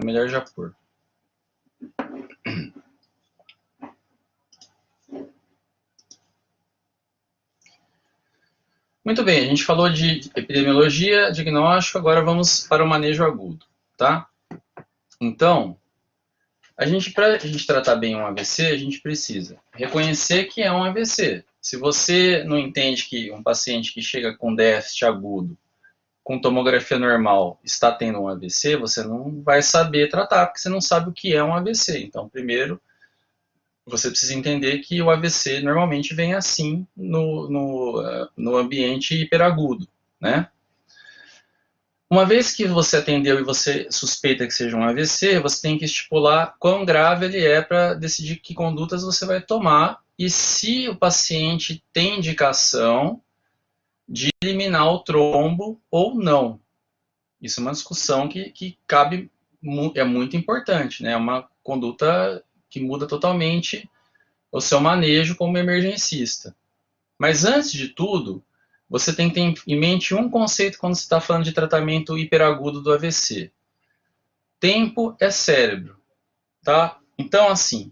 melhor já pôr. Muito bem, a gente falou de epidemiologia, diagnóstico, agora vamos para o manejo agudo, tá? Então, para a gente tratar bem um AVC, a gente precisa reconhecer que é um AVC. Se você não entende que um paciente que chega com déficit agudo, com tomografia normal, está tendo um AVC, você não vai saber tratar, porque você não sabe o que é um AVC. Então, primeiro, você precisa entender que o AVC normalmente vem assim no ambiente hiperagudo, né? Uma vez que você atendeu e você suspeita que seja um AVC, você tem que estipular quão grave ele é para decidir que condutas você vai tomar e se o paciente tem indicação de eliminar o trombo ou não. Isso é uma discussão que cabe, é muito importante, né? É uma conduta que muda totalmente o seu manejo como emergencista. Mas antes de tudo, você tem que ter em mente um conceito quando você está falando de tratamento hiperagudo do AVC. Tempo é cérebro, tá? Então, assim,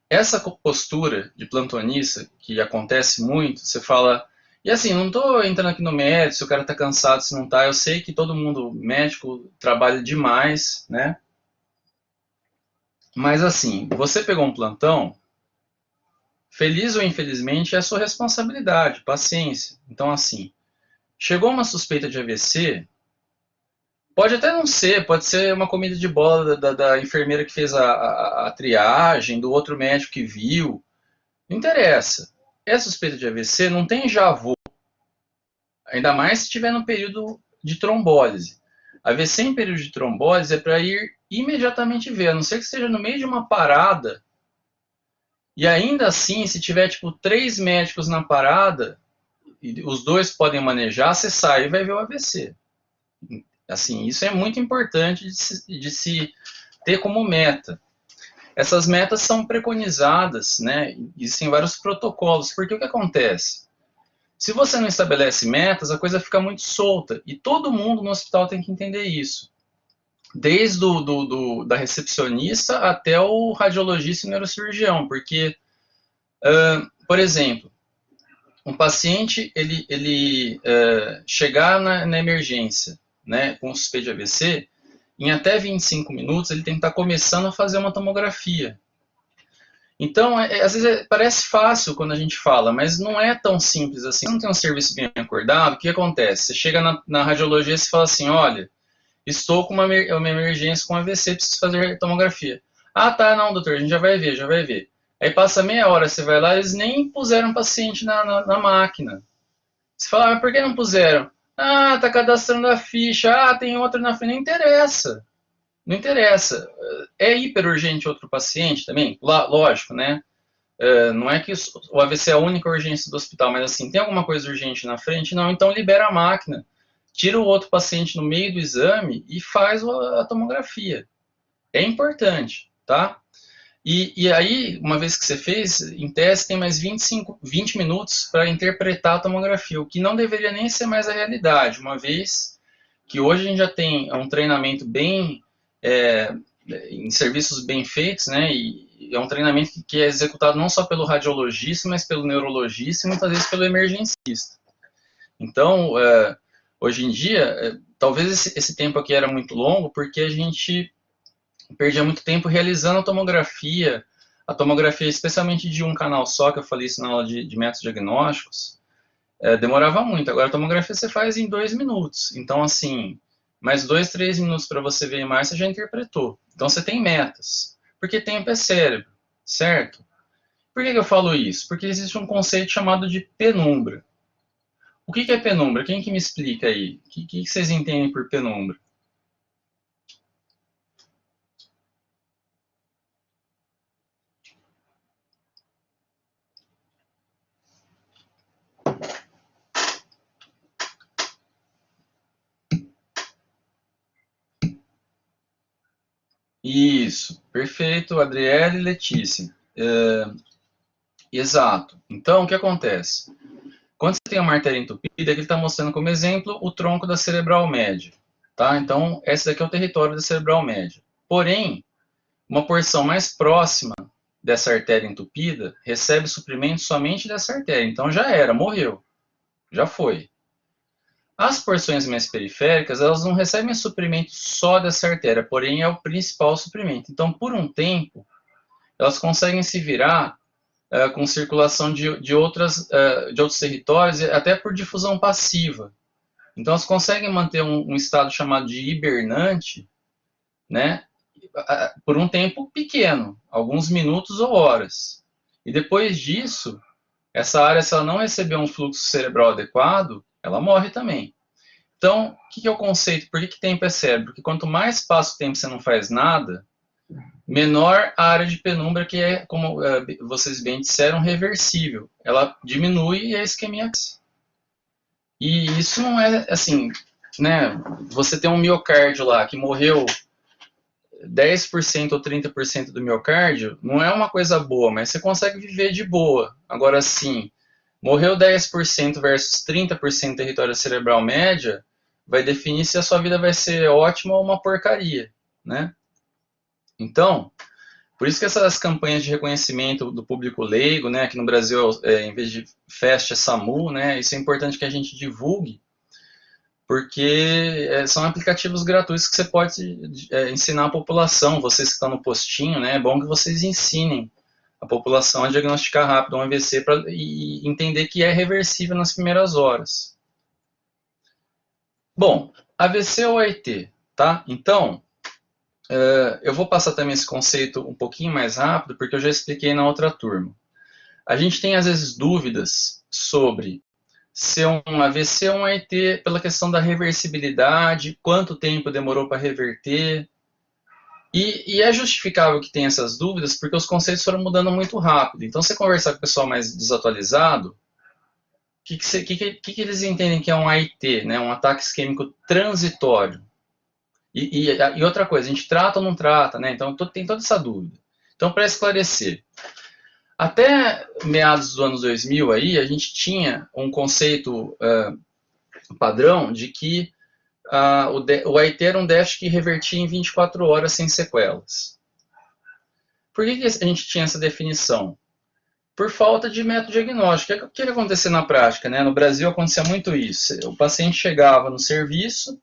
essa postura de plantonista, que acontece muito, você fala... E assim, não estou entrando aqui no mérito, se o cara está cansado, se não está. Eu sei que todo mundo, médico, trabalha demais, né? Mas assim, você pegou um plantão, feliz ou infelizmente, é a sua responsabilidade, paciência. Então, assim, chegou uma suspeita de AVC, pode até não ser, pode ser uma comida de bola da enfermeira que fez a triagem, do outro médico que viu, não interessa. É suspeita de AVC, não tem javô, ainda mais se estiver no período de trombólise. AVC em período de trombólise é para ir imediatamente ver, a não ser que esteja no meio de uma parada. E ainda assim, se tiver tipo 3 médicos na parada, e os 2 podem manejar, você sai e vai ver o AVC. Assim, isso é muito importante de se ter como meta. Essas metas são preconizadas, né? Existem vários protocolos, porque o que acontece? Se você não estabelece metas, a coisa fica muito solta. E todo mundo no hospital tem que entender isso. Desde da recepcionista até o radiologista e neurocirurgião. Porque, por exemplo, um paciente, ele chegar na emergência, né, com suspeita de AVC, em até 25 minutos ele tem que estar começando a fazer uma tomografia. Então, às vezes parece fácil quando a gente fala, mas não é tão simples assim. Não tem um serviço bem acordado, o que acontece? Você chega na radiologia e fala assim, olha, estou com uma emergência com AVC, preciso fazer tomografia. Ah, tá, não, doutor, a gente já vai ver, já vai ver. Aí passa meia hora, você vai lá, eles nem puseram o paciente na máquina. Você fala, mas por que não puseram? Ah, tá cadastrando a ficha, ah, tem outro na frente, não interessa. Não interessa. É hiperurgente outro paciente também? Lógico, né? Não é que o AVC é a única urgência do hospital, mas assim, tem alguma coisa urgente na frente? Não, então libera a máquina. Tira o outro paciente no meio do exame e faz a tomografia. É importante, tá? E aí, uma vez que você fez, em tese tem mais 20 minutos para interpretar a tomografia, o que não deveria nem ser mais a realidade, uma vez que hoje a gente já tem um treinamento bem... em serviços bem feitos, né? E é um treinamento que é executado não só pelo radiologista, mas pelo neurologista e muitas vezes pelo emergencista. Então, hoje em dia, talvez esse tempo aqui era muito longo, porque a gente perdia muito tempo realizando a tomografia especialmente de um canal só, que eu falei isso na aula de métodos diagnósticos, demorava muito. Agora a tomografia você faz em 2 minutos. Então, assim, mais 2, 3 minutos para você ver mais, você já interpretou. Então você tem metas. Porque tempo é cérebro, certo? Por que eu falo isso? Porque existe um conceito chamado de penumbra. O que é penumbra? Quem que me explica aí? O que vocês entendem por penumbra? Isso, perfeito, Adriele e Letícia. Exato. Então, o que acontece? Quando você tem uma artéria entupida, aqui ele está mostrando como exemplo o tronco da cerebral média. Tá? Então, esse daqui é o território da cerebral média. Porém, uma porção mais próxima dessa artéria entupida recebe suprimento somente dessa artéria. Então, já era, morreu, já foi. As porções mais periféricas, elas não recebem suprimento só dessa artéria, porém é o principal suprimento. Então, por um tempo, elas conseguem se virar com circulação de outros territórios, até por difusão passiva. Então, elas conseguem manter um estado chamado de hibernante, né, por um tempo pequeno, alguns minutos ou horas. E depois disso, essa área, se ela não receber um fluxo cerebral adequado, ela morre também. Então, o que é o conceito? Por que tempo é cérebro? Porque quanto mais passa o tempo e você não faz nada, menor a área de penumbra, que é, como vocês bem disseram, reversível. Ela diminui e a isquemia. E isso não é assim, né? Você tem um miocárdio lá que morreu 10% ou 30% do miocárdio, não é uma coisa boa, mas você consegue viver de boa. Agora sim, morreu 10% versus 30% território cerebral média, vai definir se a sua vida vai ser ótima ou uma porcaria, né? Então, por isso que essas campanhas de reconhecimento do público leigo, né, aqui no Brasil, em vez de FAST é SAMU, né, isso é importante que a gente divulgue, porque são aplicativos gratuitos que você pode ensinar a população, vocês que estão no postinho, né, é bom que vocês ensinem a população a diagnosticar rápido um AVC e entender que é reversível nas primeiras horas. Bom, AVC ou AIT, tá? Então, eu vou passar também esse conceito um pouquinho mais rápido, porque eu já expliquei na outra turma. A gente tem, às vezes, dúvidas sobre se um AVC ou um AIT pela questão da reversibilidade, quanto tempo demorou para reverter. E é justificável que tenha essas dúvidas, porque os conceitos foram mudando muito rápido. Então, você conversar com o pessoal mais desatualizado, o que eles entendem que é um AIT, né? Um ataque isquêmico transitório? E outra coisa, a gente trata ou não trata, né? Então tem toda essa dúvida. Então, para esclarecer, até meados dos anos 2000 aí, a gente tinha um conceito padrão de que o AIT era um déficit que revertia em 24 horas sem sequelas. Por que a gente tinha essa definição? Por falta de método diagnóstico. O que acontecia na prática, né? No Brasil acontecia muito isso. O paciente chegava no serviço,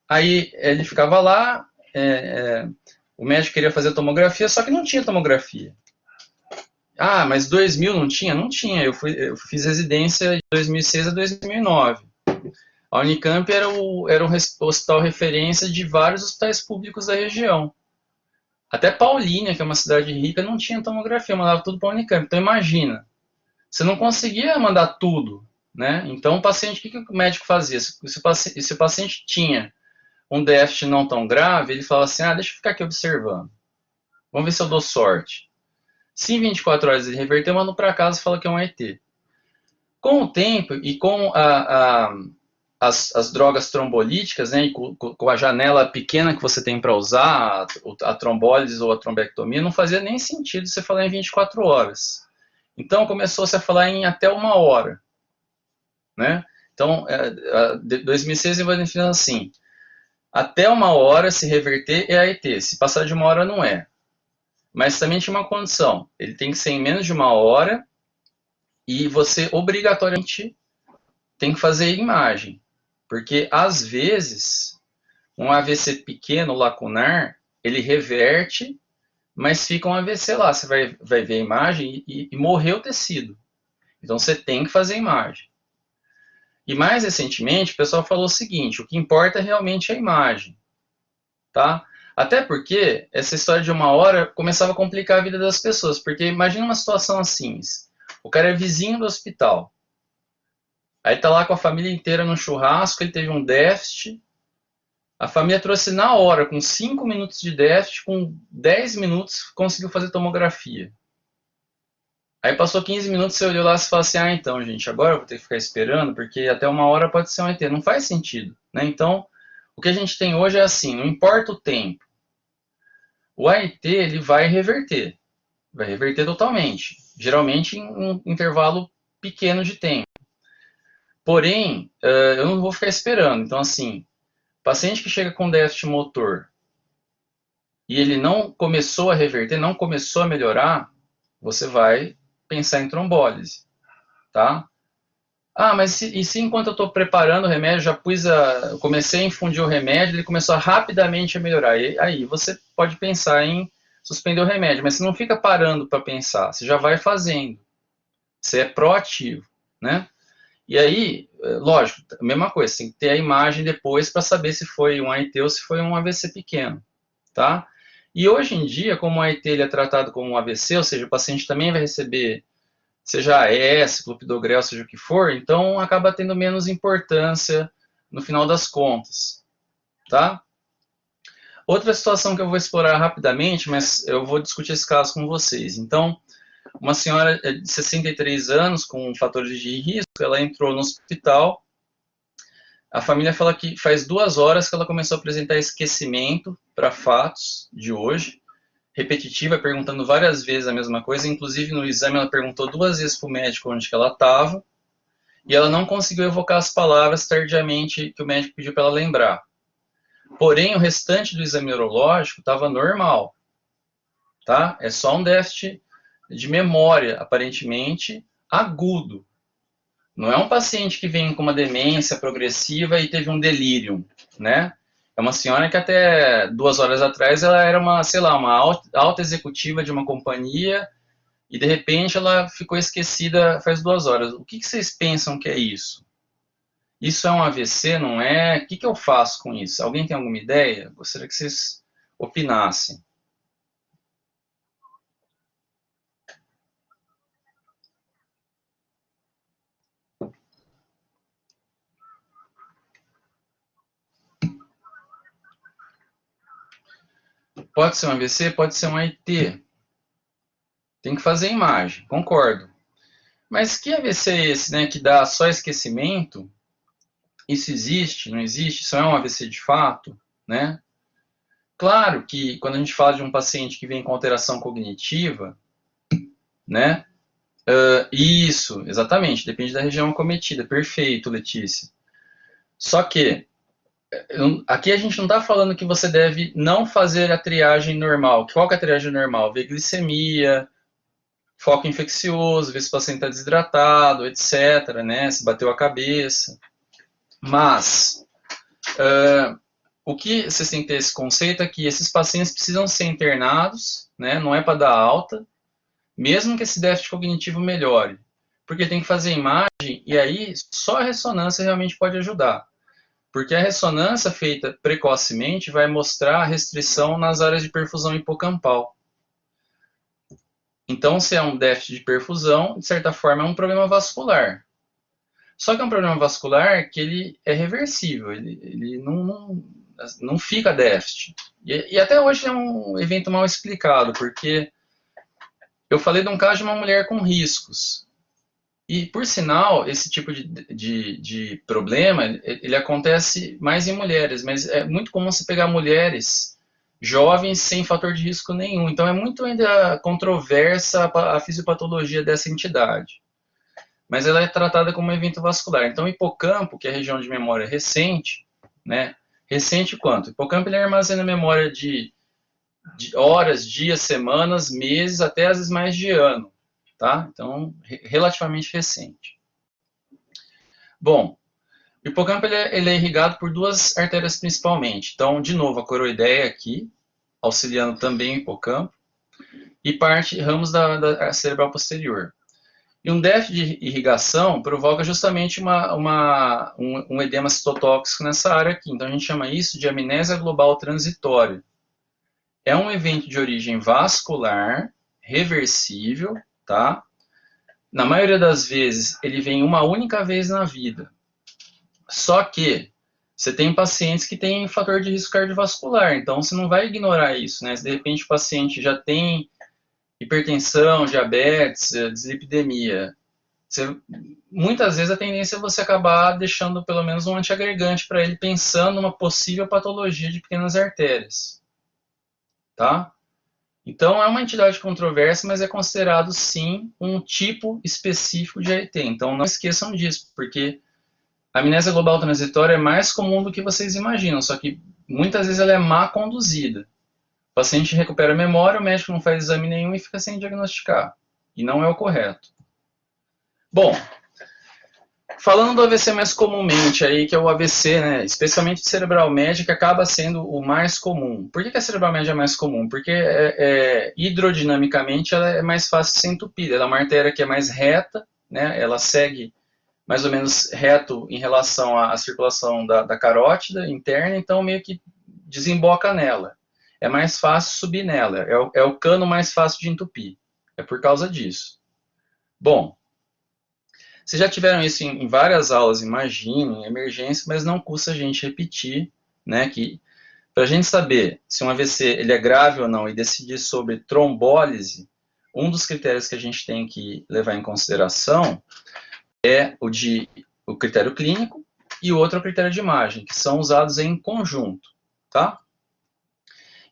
aí ele ficava lá, o médico queria fazer tomografia, só que não tinha tomografia. Ah, mas 2000 não tinha? Não tinha. Eu fiz residência de 2006 a 2009. A Unicamp era um hospital referência de vários hospitais públicos da região. Até Paulínia, que é uma cidade rica, não tinha tomografia, mandava tudo para a Unicamp. Então imagina, você não conseguia mandar tudo, né? Então o paciente, o que o médico fazia? Se o paciente tinha um déficit não tão grave, ele falava assim, deixa eu ficar aqui observando. Vamos ver se eu dou sorte. Se em 24 horas ele reverter, eu mando para casa e fala que é um ET. Com o tempo e com as drogas trombolíticas, né, e com a janela pequena que você tem para usar, a trombólise ou a trombectomia, não fazia nem sentido você falar em 24 horas. Então começou-se a falar em até 1 hora. Né? Então, 2006 eu vou definir assim, até 1 hora se reverter é AIT, se passar de 1 hora não é. Mas também tinha uma condição, ele tem que ser em menos de 1 hora e você obrigatoriamente tem que fazer imagem. Porque, às vezes, um AVC pequeno, lacunar, ele reverte, mas fica um AVC lá. Você vai ver a imagem e morreu o tecido. Então, você tem que fazer imagem. E, mais recentemente, o pessoal falou o seguinte, o que importa realmente é a imagem. Tá? Até porque essa história de 1 hora começava a complicar a vida das pessoas. Porque imagina uma situação assim, o cara é vizinho do hospital. Aí tá lá com a família inteira no churrasco, ele teve um déficit. A família trouxe na hora, com 5 minutos de déficit, com 10 minutos conseguiu fazer tomografia. Aí passou 15 minutos, você olhou lá e falou assim, então, gente, agora eu vou ter que ficar esperando, porque até 1 hora pode ser um ET. Não faz sentido, né? Então, o que a gente tem hoje é assim, não importa o tempo. O AIT, ele vai reverter totalmente. Geralmente em um intervalo pequeno de tempo. Porém, eu não vou ficar esperando. Então, assim, Paciente que chega com déficit motor e ele não começou a reverter, não começou a melhorar, você vai pensar em trombólise, tá? Ah, mas e se enquanto eu estou preparando o remédio, eu comecei a infundir o remédio, ele começou a rapidamente a melhorar. E aí você pode pensar em suspender o remédio, mas você não fica parando para pensar, você já vai fazendo. Você é proativo, né? E aí, lógico, a mesma coisa, tem que ter a imagem depois para saber se foi um AIT ou se foi um AVC pequeno, tá? E hoje em dia, como o AIT ele é tratado como um AVC, ou seja, o paciente também vai receber, seja AS, clopidogrel, seja o que for, então acaba tendo menos importância no final das contas, tá? Outra situação que eu vou explorar rapidamente, mas eu vou discutir esse caso com vocês. Então, uma senhora de 63 anos com fatores de risco, ela entrou no hospital. A família fala que faz 2 horas que ela começou a apresentar esquecimento para fatos de hoje, repetitiva, perguntando várias vezes a mesma coisa. Inclusive, no exame, ela perguntou 2 vezes para o médico onde que ela estava, e ela não conseguiu evocar as palavras tardiamente que o médico pediu para ela lembrar. Porém, o restante do exame neurológico estava normal, tá? É só um déficit de memória, aparentemente agudo. Não é um paciente que vem com uma demência progressiva e teve um delírio, né? É uma senhora que até 2 horas atrás ela era uma, sei lá, uma alta executiva de uma companhia e de repente ela ficou esquecida faz 2 horas. O que vocês pensam que é isso? Isso é um AVC, não é? O que eu faço com isso? Alguém tem alguma ideia? Gostaria que vocês opinassem. Pode ser um AVC, pode ser um AIT. Tem que fazer imagem, concordo. Mas que AVC é esse, né, que dá só esquecimento? Isso existe? Não existe? Isso é um AVC de fato, né? Claro que quando a gente fala de um paciente que vem com alteração cognitiva, né? Isso, exatamente, depende da região acometida. Perfeito, Letícia. Só que aqui a gente não está falando que você deve não fazer a triagem normal. Qual que é a triagem normal? Ver glicemia, foco infeccioso, ver se o paciente está desidratado, etc., né? Se bateu a cabeça. Mas o que vocês têm que ter esse conceito é que esses pacientes precisam ser internados, né? Não é para dar alta, mesmo que esse déficit cognitivo melhore. Porque tem que fazer imagem e aí só a ressonância realmente pode ajudar. Porque a ressonância feita precocemente vai mostrar a restrição nas áreas de perfusão hipocampal. Então, se é um déficit de perfusão, de certa forma é um problema vascular. Só que é um problema vascular que ele é reversível, ele não fica déficit. E até hoje é um evento mal explicado, porque eu falei de um caso de uma mulher com riscos. E, por sinal, esse tipo de problema, ele acontece mais em mulheres, mas é muito comum você pegar mulheres jovens sem fator de risco nenhum. Então, é muito ainda controversa a fisiopatologia dessa entidade. Mas ela é tratada como um evento vascular. Então, o hipocampo, que é a região de memória recente, né? Recente quanto? O hipocampo ele armazena memória de horas, dias, semanas, meses, até às vezes mais de ano, tá? Então, relativamente recente. Bom, o hipocampo ele é irrigado por 2 artérias principalmente. Então, de novo, a coroideia aqui, auxiliando também o hipocampo, e ramos da cerebral posterior. E um déficit de irrigação provoca justamente um edema citotóxico nessa área aqui. Então, a gente chama isso de amnésia global transitória. É um evento de origem vascular, reversível, tá? Na maioria das vezes, ele vem uma única vez na vida. Só que você tem pacientes que têm fator de risco cardiovascular, então você não vai ignorar isso, né? Se de repente o paciente já tem hipertensão, diabetes, dislipidemia, muitas vezes a tendência é você acabar deixando pelo menos um antiagregante para ele, pensando numa possível patologia de pequenas artérias, tá? Então, é uma entidade controversa, mas é considerado, sim, um tipo específico de AIT. Então, não esqueçam disso, porque A amnésia global transitória é mais comum do que vocês imaginam, só que muitas vezes ela é má conduzida. O paciente recupera a memória, o médico não faz exame nenhum e fica sem diagnosticar. E não é o correto. Bom, falando do AVC mais comumente, aí, que é o AVC, né, especialmente cerebral médio, que acaba sendo o mais comum. Por que a cerebral média é mais comum? Porque hidrodinamicamente ela é mais fácil de ser entupida. Ela é uma artéria que é mais reta, né, ela segue mais ou menos reto em relação à circulação da carótida interna, então meio que desemboca nela. É mais fácil subir nela, é o cano mais fácil de entupir. É por causa disso. Bom, vocês já tiveram isso em várias aulas, imagino, em emergência, mas não custa a gente repetir, né, que para a gente saber se um AVC ele é grave ou não e decidir sobre trombólise, um dos critérios que a gente tem que levar em consideração é o critério clínico e o outro é o critério de imagem, que são usados em conjunto, tá?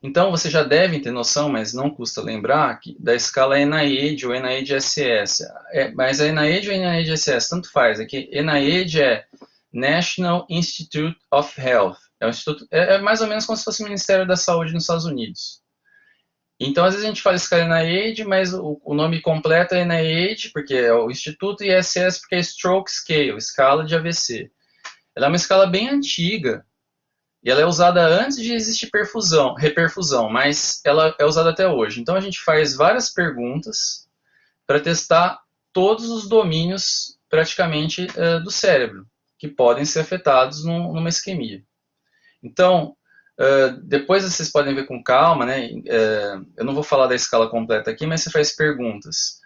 Então, vocês já devem ter noção, mas não custa lembrar, da escala NIAID ou NIAID-SS. Mas a NIAID ou NIAID-SS, tanto faz. É que NIAID é National Institute of Health. É mais ou menos como se fosse o Ministério da Saúde nos Estados Unidos. Então, às vezes a gente fala escala NIAID, mas o nome completo é NIAID, porque é o Instituto, e SS porque é Stroke Scale, escala de AVC. Ela é uma escala bem antiga, e ela é usada antes de existir reperfusão, mas ela é usada até hoje. Então a gente faz várias perguntas para testar todos os domínios praticamente do cérebro que podem ser afetados numa isquemia. Então, depois vocês podem ver com calma, né? Eu não vou falar da escala completa aqui, mas você faz perguntas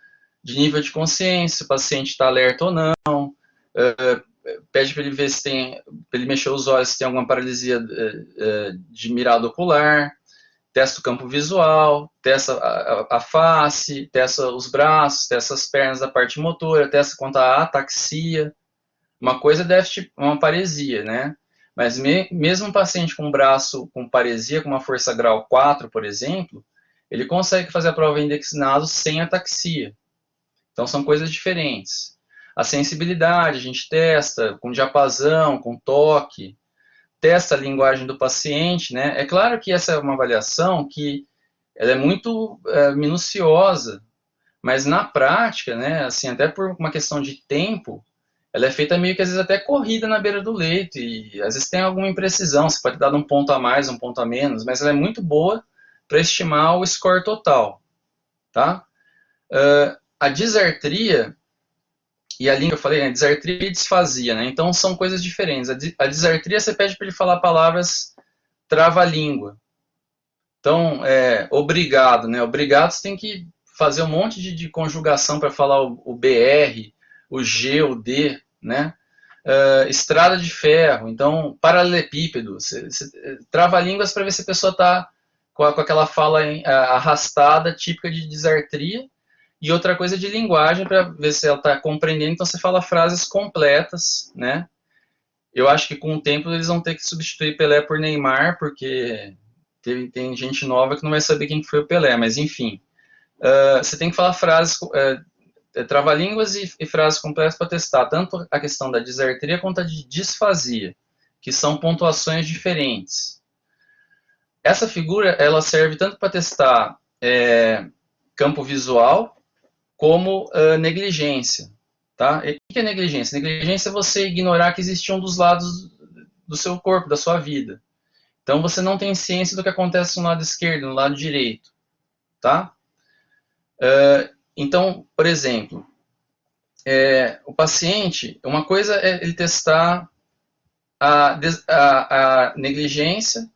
de nível de consciência, se o paciente está alerta ou não, pede para ele ver se tem, para ele mexer os olhos se tem alguma paralisia de mirada ocular, testa o campo visual, testa a face, testa os braços, testa as pernas da parte motora, testa quanto à ataxia. Uma coisa é déficit, uma paresia, né? Mas mesmo um paciente com braço com paresia, com uma força grau 4, por exemplo, ele consegue fazer a prova index-naso sem ataxia. Então são coisas diferentes. A sensibilidade, a gente testa com diapasão, com toque, testa a linguagem do paciente, né? É claro que essa é uma avaliação que ela é muito minuciosa, mas na prática, né, assim, até por uma questão de tempo, ela é feita meio que às vezes até corrida na beira do leito, e às vezes tem alguma imprecisão, você pode dar um ponto a mais, um ponto a menos, mas ela é muito boa para estimar o score total, tá? A disartria e a língua, eu falei, né, disartria e disfasia, né? Então são coisas diferentes. A disartria você pede para ele falar palavras trava-língua. Então, obrigado, né? Obrigado você tem que fazer um monte de conjugação para falar o BR, o G, o D, né? Estrada de ferro, então paralelepípedo. Você trava-línguas para ver se a pessoa está com aquela fala arrastada, típica de disartria. E outra coisa de linguagem, para ver se ela está compreendendo, então você fala frases completas, né? Eu acho que com o tempo eles vão ter que substituir Pelé por Neymar, porque tem gente nova que não vai saber quem foi o Pelé, mas enfim. Você tem que falar frases, trava-línguas e frases completas para testar tanto a questão da disartria quanto a de disfasia, que são pontuações diferentes. Essa figura, ela serve tanto para testar campo visual, como negligência. Tá? E o que é negligência? Negligência é você ignorar que existe um dos lados do seu corpo, da sua vida. Então você não tem ciência do que acontece no lado esquerdo, no lado direito. Tá? Então, por exemplo, o paciente, uma coisa é ele testar a negligência,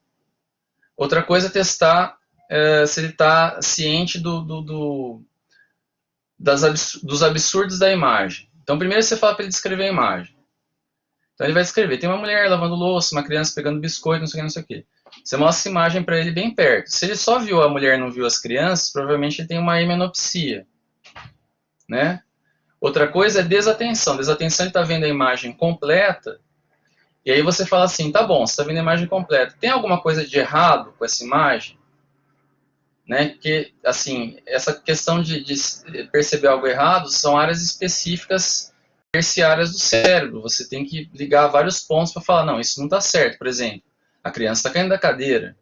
outra coisa é testar se ele está ciente dos absurdos da imagem. Então, primeiro você fala para ele descrever a imagem. Então, ele vai descrever. Tem uma mulher lavando louça, uma criança pegando biscoito, não sei o que, não sei o que. Você mostra essa imagem para ele bem perto. Se ele só viu a mulher e não viu as crianças, provavelmente ele tem uma hemenopsia. Né? Outra coisa é desatenção. Desatenção, ele está vendo a imagem completa, e aí você fala assim, tá bom, você está vendo a imagem completa. Tem alguma coisa de errado com essa imagem? Né? Porque, assim, essa questão de perceber algo errado são áreas específicas terciárias do cérebro. Você tem que ligar vários pontos para falar, não, isso não está certo. Por exemplo, a criança está caindo da cadeira.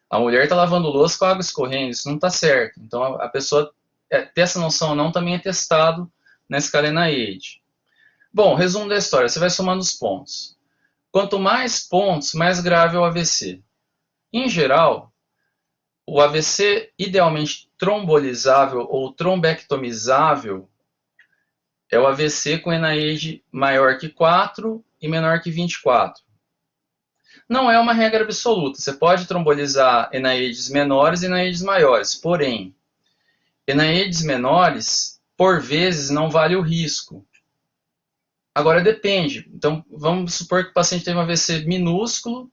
A mulher está lavando louça com a água escorrendo. Isso não está certo. Então, a pessoa ter essa noção ou não também é testado na escala NIH. Bom, resumo da história. Você vai somando os pontos. Quanto mais pontos, mais grave é o AVC. Em geral, o AVC idealmente trombolizável ou trombectomizável é o AVC com NIH maior que 4 e menor que 24. Não é uma regra absoluta. Você pode trombolizar NIHs menores e NIHs maiores. Porém, NIHs menores, por vezes, não vale o risco. Agora depende. Então, vamos supor que o paciente teve um AVC minúsculo,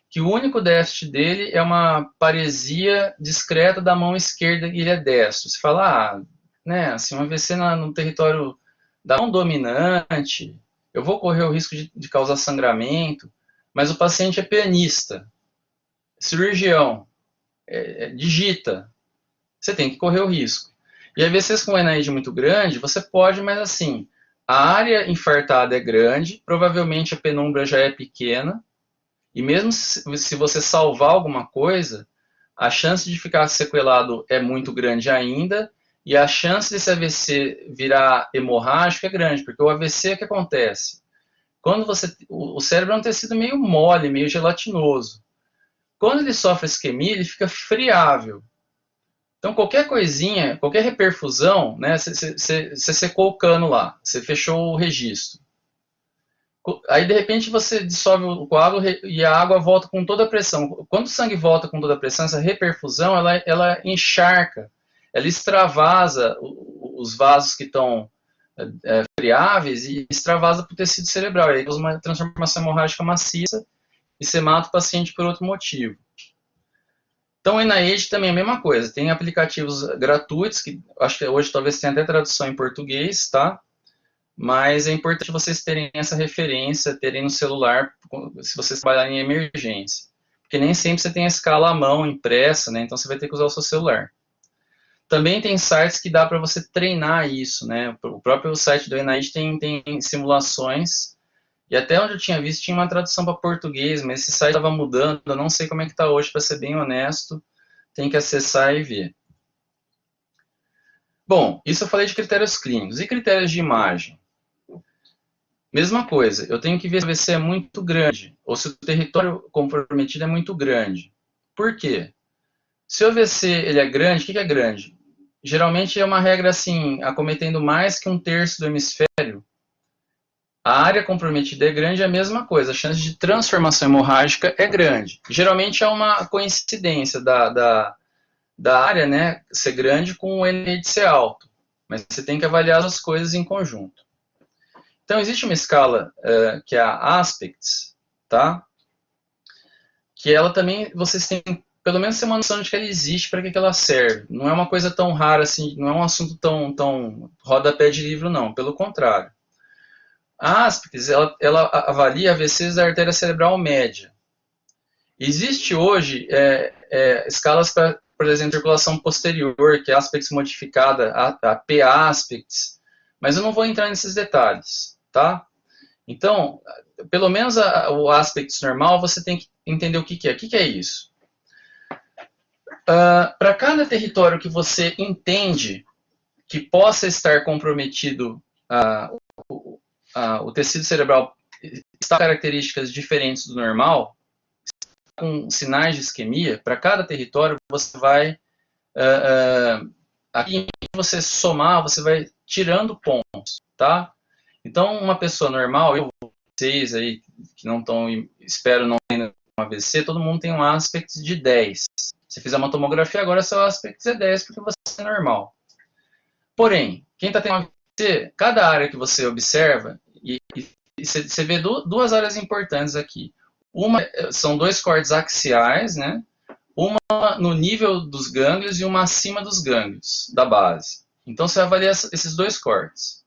que o único déficit dele é uma paresia discreta da mão esquerda e ele é destro. Você fala, né, assim, um AVC no território da mão dominante, eu vou correr o risco de causar sangramento, mas o paciente é pianista, cirurgião, digita, você tem que correr o risco. E AVCs com NIH muito grande, você pode, mas assim, a área infartada é grande, provavelmente a penumbra já é pequena, e mesmo se você salvar alguma coisa, a chance de ficar sequelado é muito grande ainda, e a chance desse AVC virar hemorrágico é grande, porque o AVC, o que acontece? Quando o cérebro é um tecido meio mole, meio gelatinoso. Quando ele sofre isquemia, ele fica friável. Então, qualquer coisinha, qualquer reperfusão, né, você secou o cano lá, você fechou o registro. Aí, de repente, você dissolve o coágulo e a água volta com toda a pressão. Quando o sangue volta com toda a pressão, essa reperfusão, ela encharca, ela extravasa os vasos que estão friáveis e extravasa para o tecido cerebral. E aí causa uma transformação hemorrágica maciça e você mata o paciente por outro motivo. Então, o NIH também é a mesma coisa. Tem aplicativos gratuitos, que acho que hoje talvez tenha até tradução em português, tá? Mas é importante vocês terem essa referência, terem no celular, se vocês trabalharem em emergência. Porque nem sempre você tem a escala à mão, impressa, né? Então você vai ter que usar o seu celular. Também tem sites que dá para você treinar isso, né? O próprio site do NIH tem simulações, e até onde eu tinha visto tinha uma tradução para português, mas esse site estava mudando, eu não sei como é que está hoje, para ser bem honesto, tem que acessar e ver. Bom, isso eu falei de critérios clínicos. E critérios de imagem? Mesma coisa, eu tenho que ver se o AVC é muito grande, ou se o território comprometido é muito grande. Por quê? Se o AVC ele é grande, o que é grande? Geralmente é uma regra assim, acometendo mais que 1/3 do hemisfério. A área comprometida é grande, é a mesma coisa, a chance de transformação hemorrágica é grande. Geralmente é uma coincidência da área, né, ser grande com o NIH de ser alto, mas você tem que avaliar as coisas em conjunto. Então, existe uma escala que é a Aspects, tá? Que ela também, vocês têm pelo menos ter uma noção de que ela existe, para que ela serve. Não é uma coisa tão rara assim, não é um assunto tão rodapé de livro, não. Pelo contrário. A Aspects, ela avalia AVCs da artéria cerebral média. Existe hoje escalas para, por exemplo, circulação posterior, que é Aspects modificada, a P-Aspects, mas eu não vou entrar nesses detalhes, tá? Então, pelo menos o Aspects normal, você tem que entender o que é. O que é isso? Para cada território que você entende que possa estar comprometido, o tecido cerebral está com características diferentes do normal, com sinais de isquemia, para cada território você vai, aqui você somar, você vai tirando pontos, tá? Então, uma pessoa normal, vocês aí que não estão, espero não tenham um AVC, todo mundo tem um aspect de 10. Se fizer uma tomografia, agora seu aspect é 10, porque você é normal. Porém, quem está tendo um AVC, cada área que você observa, e você vê duas áreas importantes aqui. Uma são dois cortes axiais, né? Uma no nível dos gânglios e uma acima dos gânglios, da base. Então você avalia esses dois cortes.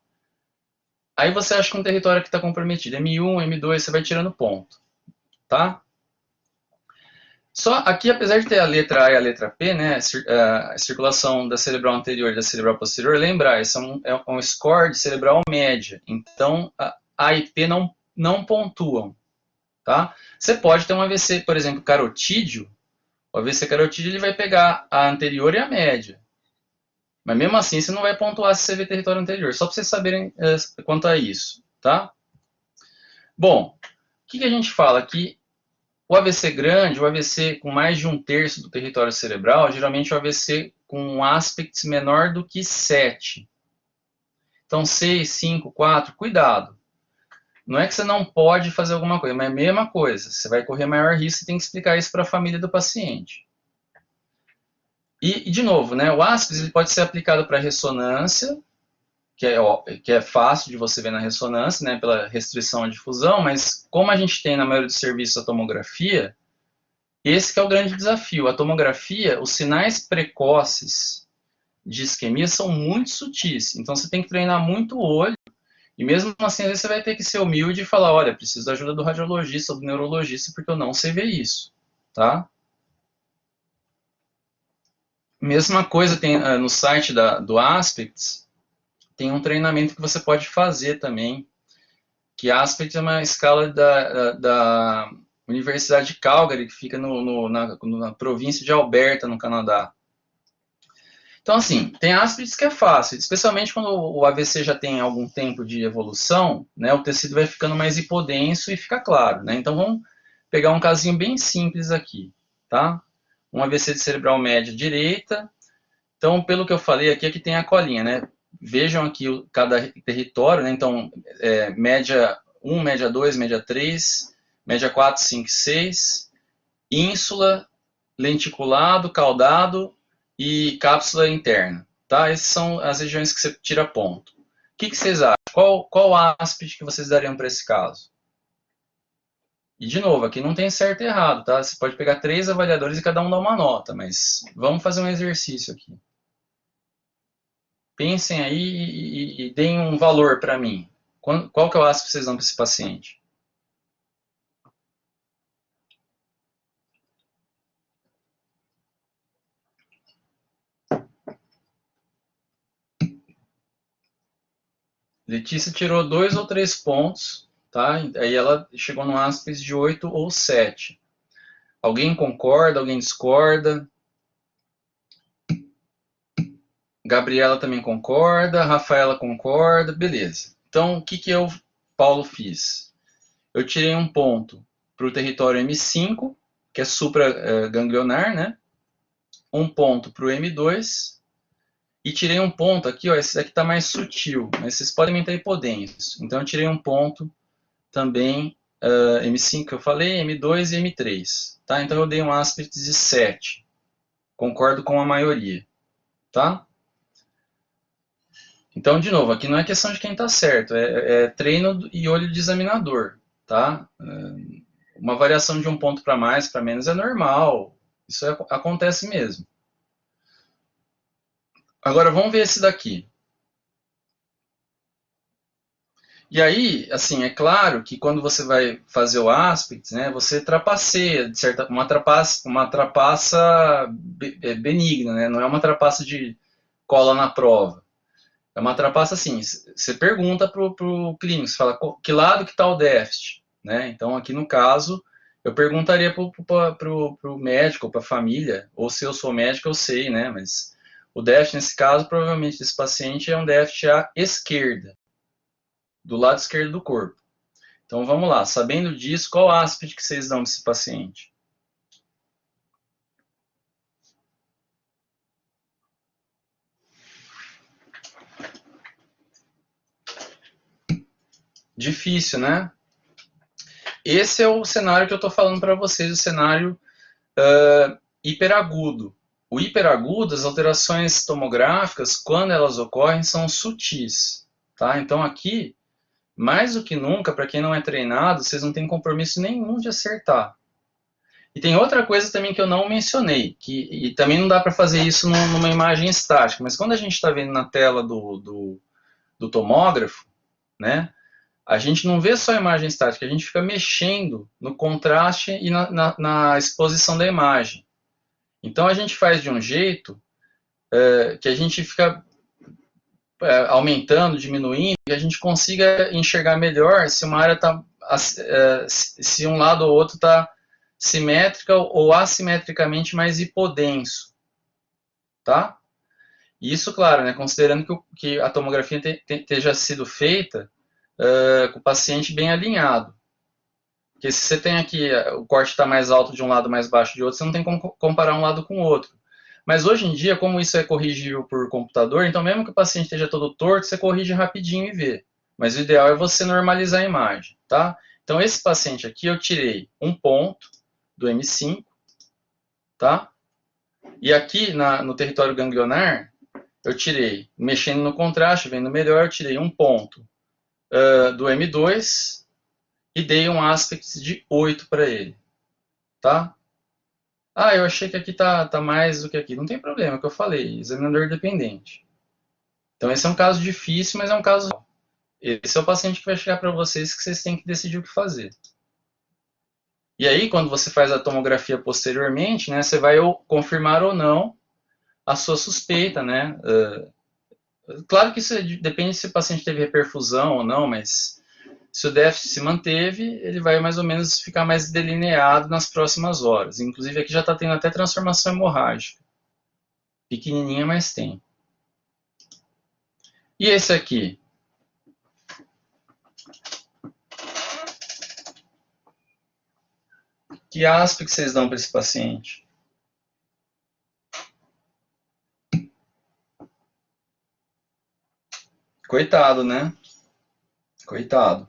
Aí você acha que um território que está comprometido, M1, M2, você vai tirando ponto, tá? Só aqui, apesar de ter a letra A e a letra P, né, a circulação da cerebral anterior e da cerebral posterior, lembrar, esse é um score de cerebral média. Então, A e P não pontuam. Tá? Você pode ter um AVC, por exemplo, carotídeo. O AVC carotídeo ele vai pegar a anterior e a média. Mas mesmo assim, você não vai pontuar se você vê território anterior. Só para vocês saberem quanto a isso. Tá? Bom, o que a gente fala aqui? O AVC grande, o AVC com mais de 1/3 do território cerebral, geralmente é o AVC com um aspects menor do que 7. Então, 6, 5, 4, cuidado. Não é que você não pode fazer alguma coisa, mas é a mesma coisa. Você vai correr maior risco e tem que explicar isso para a família do paciente. E de novo, né, o aspects ele pode ser aplicado para ressonância, que é fácil de você ver na ressonância, né, pela restrição à difusão, mas como a gente tem na maioria dos serviços a tomografia, esse que é o grande desafio. A tomografia, os sinais precoces de isquemia são muito sutis, então você tem que treinar muito o olho, e mesmo assim, às vezes você vai ter que ser humilde e falar, olha, preciso da ajuda do radiologista ou do neurologista, porque eu não sei ver isso, tá? Mesma coisa tem no site do Aspects, tem um treinamento que você pode fazer também, que Aspects é uma escala da Universidade de Calgary, que fica na província de Alberta, no Canadá. Então, assim, tem Aspects que é fácil, especialmente quando o AVC já tem algum tempo de evolução, né, o tecido vai ficando mais hipodenso e fica claro, né? Então, vamos pegar um casinho bem simples aqui, tá? Um AVC de cerebral média direita. Então, pelo que eu falei aqui tem a colinha, né? Vejam aqui cada território, né? Então, média 1, média 2, média 3, média 4, 5, 6, ínsula, lenticulado, caudado e cápsula interna, tá? Essas são as regiões que você tira ponto. O que vocês acham? Qual aspect que vocês dariam para esse caso? E, de novo, aqui não tem certo e errado, tá? Você pode pegar 3 avaliadores e cada um dá uma nota, mas vamos fazer um exercício aqui. Pensem aí e deem um valor para mim. Qual que é o aspect que vocês dão para esse paciente? Letícia tirou 2 ou 3 pontos, tá? Aí ela chegou no aspect de 8 ou 7. Alguém concorda, alguém discorda? Gabriela também concorda, Rafaela concorda, beleza. Então, o que eu, Paulo, fiz? Eu tirei um ponto para o território M5, que é supraganglionar, né? Um ponto para o M2, e tirei um ponto aqui, ó, esse daqui está mais sutil, mas vocês podem aumentar hipodenso. Então, eu tirei um ponto também, M5 que eu falei, M2 e M3. Tá? Então, eu dei um aspect de 7. Concordo com a maioria. Tá? Então, de novo, aqui não é questão de quem está certo, é treino e olho de examinador, tá? Uma variação de um ponto para mais, para menos é normal, isso acontece mesmo. Agora, vamos ver esse daqui. E aí, assim, é claro que quando você vai fazer o aspect, né, você trapaceia, uma trapaça benigna, né? Não é uma trapaça de cola na prova. É uma trapaça assim, você pergunta para o clínico, você fala, que lado que está o déficit? Né? Então, aqui no caso, eu perguntaria para o médico, para a família, ou se eu sou médico, eu sei, né? Mas o déficit, nesse caso, provavelmente, desse paciente é um déficit à esquerda, do lado esquerdo do corpo. Então, vamos lá. Sabendo disso, qual aspecto que vocês dão desse paciente? Difícil, né? Esse é o cenário que eu estou falando para vocês, o cenário hiperagudo. O hiperagudo, as alterações tomográficas, quando elas ocorrem, são sutis. Tá? Então, aqui, mais do que nunca, para quem não é treinado, vocês não têm compromisso nenhum de acertar. E tem outra coisa também que eu não mencionei, e também não dá para fazer isso numa imagem estática, mas quando a gente está vendo na tela do tomógrafo, né, a gente não vê só a imagem estática, a gente fica mexendo no contraste e na exposição da imagem. Então a gente faz de um jeito que a gente fica aumentando, diminuindo, e a gente consiga enxergar melhor se uma área está, se um lado ou outro está simétrica ou assimetricamente mais hipodenso, tá? E isso, claro, né, considerando que a tomografia tenha sido feita com o paciente bem alinhado. Porque se você tem aqui, o corte está mais alto de um lado, mais baixo de outro, você não tem como comparar um lado com o outro. Mas hoje em dia, como isso é corrigível por computador, então mesmo que o paciente esteja todo torto, você corrige rapidinho e vê. Mas o ideal é você normalizar a imagem, tá? Então esse paciente aqui eu tirei um ponto do M5, tá? E aqui no território ganglionar, eu tirei, mexendo no contraste, vendo melhor, eu tirei um ponto do M2 e dei um aspect de 8 para ele, tá? Ah, eu achei que aqui tá mais do que aqui. Não tem problema, é o que eu falei, examinador dependente. Então esse é um caso difícil, mas é um caso... Esse é o paciente que vai chegar para vocês que vocês têm que decidir o que fazer. E aí, quando você faz a tomografia posteriormente, né, você vai confirmar ou não a sua suspeita, né? Claro que isso depende se o paciente teve reperfusão ou não, mas se o déficit se manteve, ele vai mais ou menos ficar mais delineado nas próximas horas. Inclusive aqui já está tendo até transformação hemorrágica. Pequenininha, mas tem. E esse aqui? Que aspecto que vocês dão para esse paciente? Coitado, né? Coitado.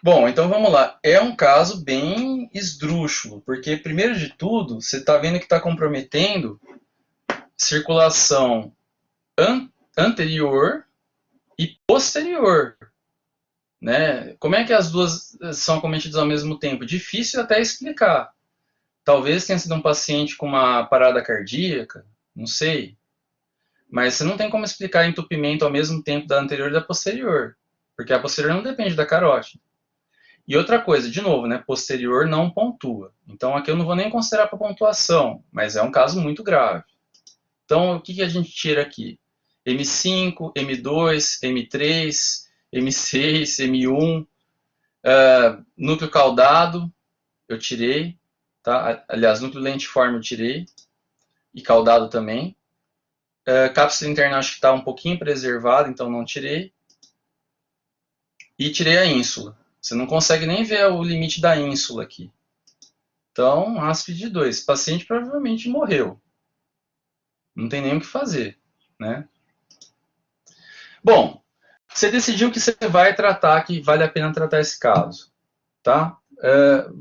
Bom, então vamos lá. É um caso bem esdrúxulo, porque, primeiro de tudo, você está vendo que está comprometendo circulação anterior e posterior. Né? Como é que as duas são cometidas ao mesmo tempo? Difícil até explicar. Talvez tenha sido um paciente com uma parada cardíaca, não sei. Mas você não tem como explicar entupimento ao mesmo tempo da anterior e da posterior. Porque a posterior não depende da carótida. E outra coisa, de novo, né, posterior não pontua. Então aqui eu não vou nem considerar para pontuação, mas é um caso muito grave. Então o que a gente tira aqui? M5, M2, M3, M6, M1, núcleo caudado, eu tirei, tá? Aliás, núcleo lentiforme eu tirei, e caudado também. Cápsula interna acho que está um pouquinho preservada, então não tirei. E tirei a ínsula. Você não consegue nem ver o limite da ínsula aqui. Então, áspide de 2. O paciente provavelmente morreu. Não tem nem o que fazer, né? Bom, você decidiu que você vai tratar, que vale a pena tratar esse caso, tá?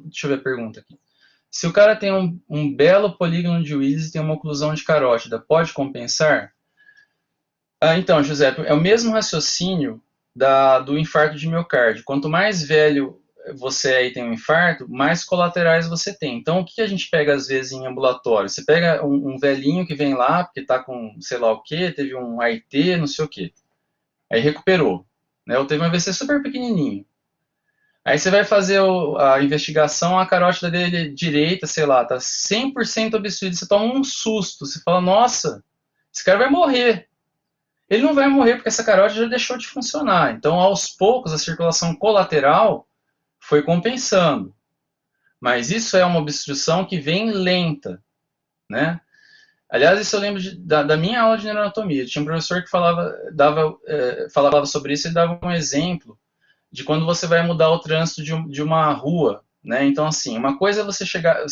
Deixa eu ver a pergunta aqui. Se o cara tem um belo polígono de Willis e tem uma oclusão de carótida, pode compensar? Então, José, é o mesmo raciocínio do infarto de miocárdio. Quanto mais velho você é e tem um infarto, mais colaterais você tem. Então, o que a gente pega às vezes em ambulatório? Você pega um velhinho que vem lá, porque está com sei lá o quê, teve um AIT, não sei o quê. Aí recuperou. Né? Ou teve um AVC super pequenininho. Aí você vai fazer a investigação, a carótida dele direita, sei lá, tá 100% obstruída. Você toma um susto. Você fala, nossa, esse cara vai morrer. Ele não vai morrer porque essa carótida já deixou de funcionar. Então, aos poucos, a circulação colateral foi compensando. Mas isso é uma obstrução que vem lenta, né? Aliás, isso eu lembro da minha aula de neuroanatomia. Tinha um professor que falava sobre isso e dava um exemplo de quando você vai mudar o trânsito de uma rua, né? Então, assim, uma coisa é você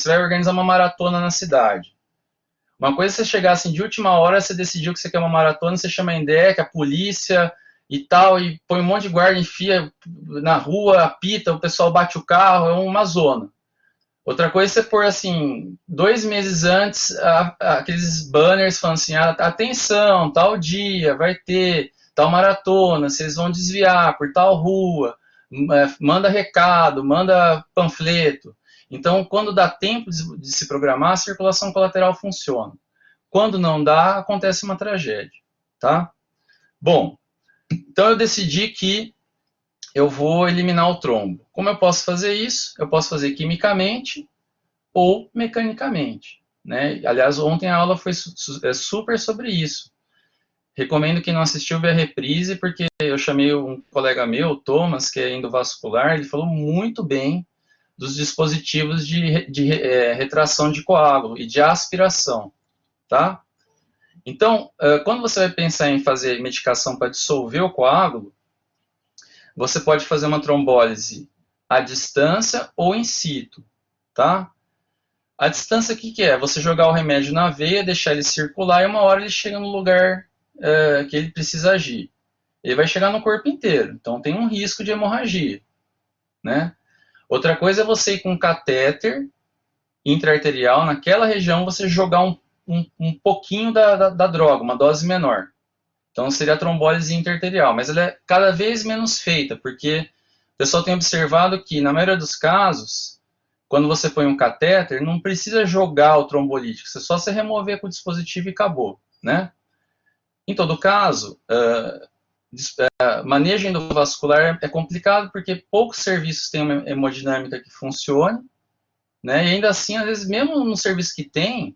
vai organizar uma maratona na cidade. Uma coisa é você chegar assim, de última hora, você decidiu que você quer uma maratona, você chama a ENDEC, a polícia e tal, e põe um monte de guarda, enfia na rua, apita, o pessoal bate o carro, é uma zona. Outra coisa é você pôr assim, 2 meses antes, aqueles banners falando assim, atenção, tal dia, vai ter tal maratona, vocês vão desviar por tal rua, manda recado, manda panfleto. Então, quando dá tempo de se programar, a circulação colateral funciona. Quando não dá, acontece uma tragédia, tá? Bom, então eu decidi que eu vou eliminar o trombo. Como eu posso fazer isso? Eu posso fazer quimicamente ou mecanicamente, né? Aliás, ontem a aula foi super sobre isso. Recomendo quem não assistiu ver a reprise, porque eu chamei um colega meu, o Thomas, que é endovascular, ele falou muito bem dos dispositivos de retração de coágulo e de aspiração, tá? Então, quando você vai pensar em fazer medicação para dissolver o coágulo, você pode fazer uma trombólise à distância ou in situ, tá? A distância, o que é? Você jogar o remédio na veia, deixar ele circular e uma hora ele chega no lugar que ele precisa agir. Ele vai chegar no corpo inteiro, então tem um risco de hemorragia, né? Outra coisa é você ir com um catéter intraarterial, naquela região você jogar um pouquinho da droga, uma dose menor. Então seria a trombólise interarterial, mas ela é cada vez menos feita, porque o pessoal tem observado que, na maioria dos casos, quando você põe um catéter, não precisa jogar o trombolítico, você só se remover com o dispositivo e acabou, né? Em todo caso, manejo endovascular é complicado porque poucos serviços têm uma hemodinâmica que funcione, né? E ainda assim, às vezes, mesmo no serviço que tem,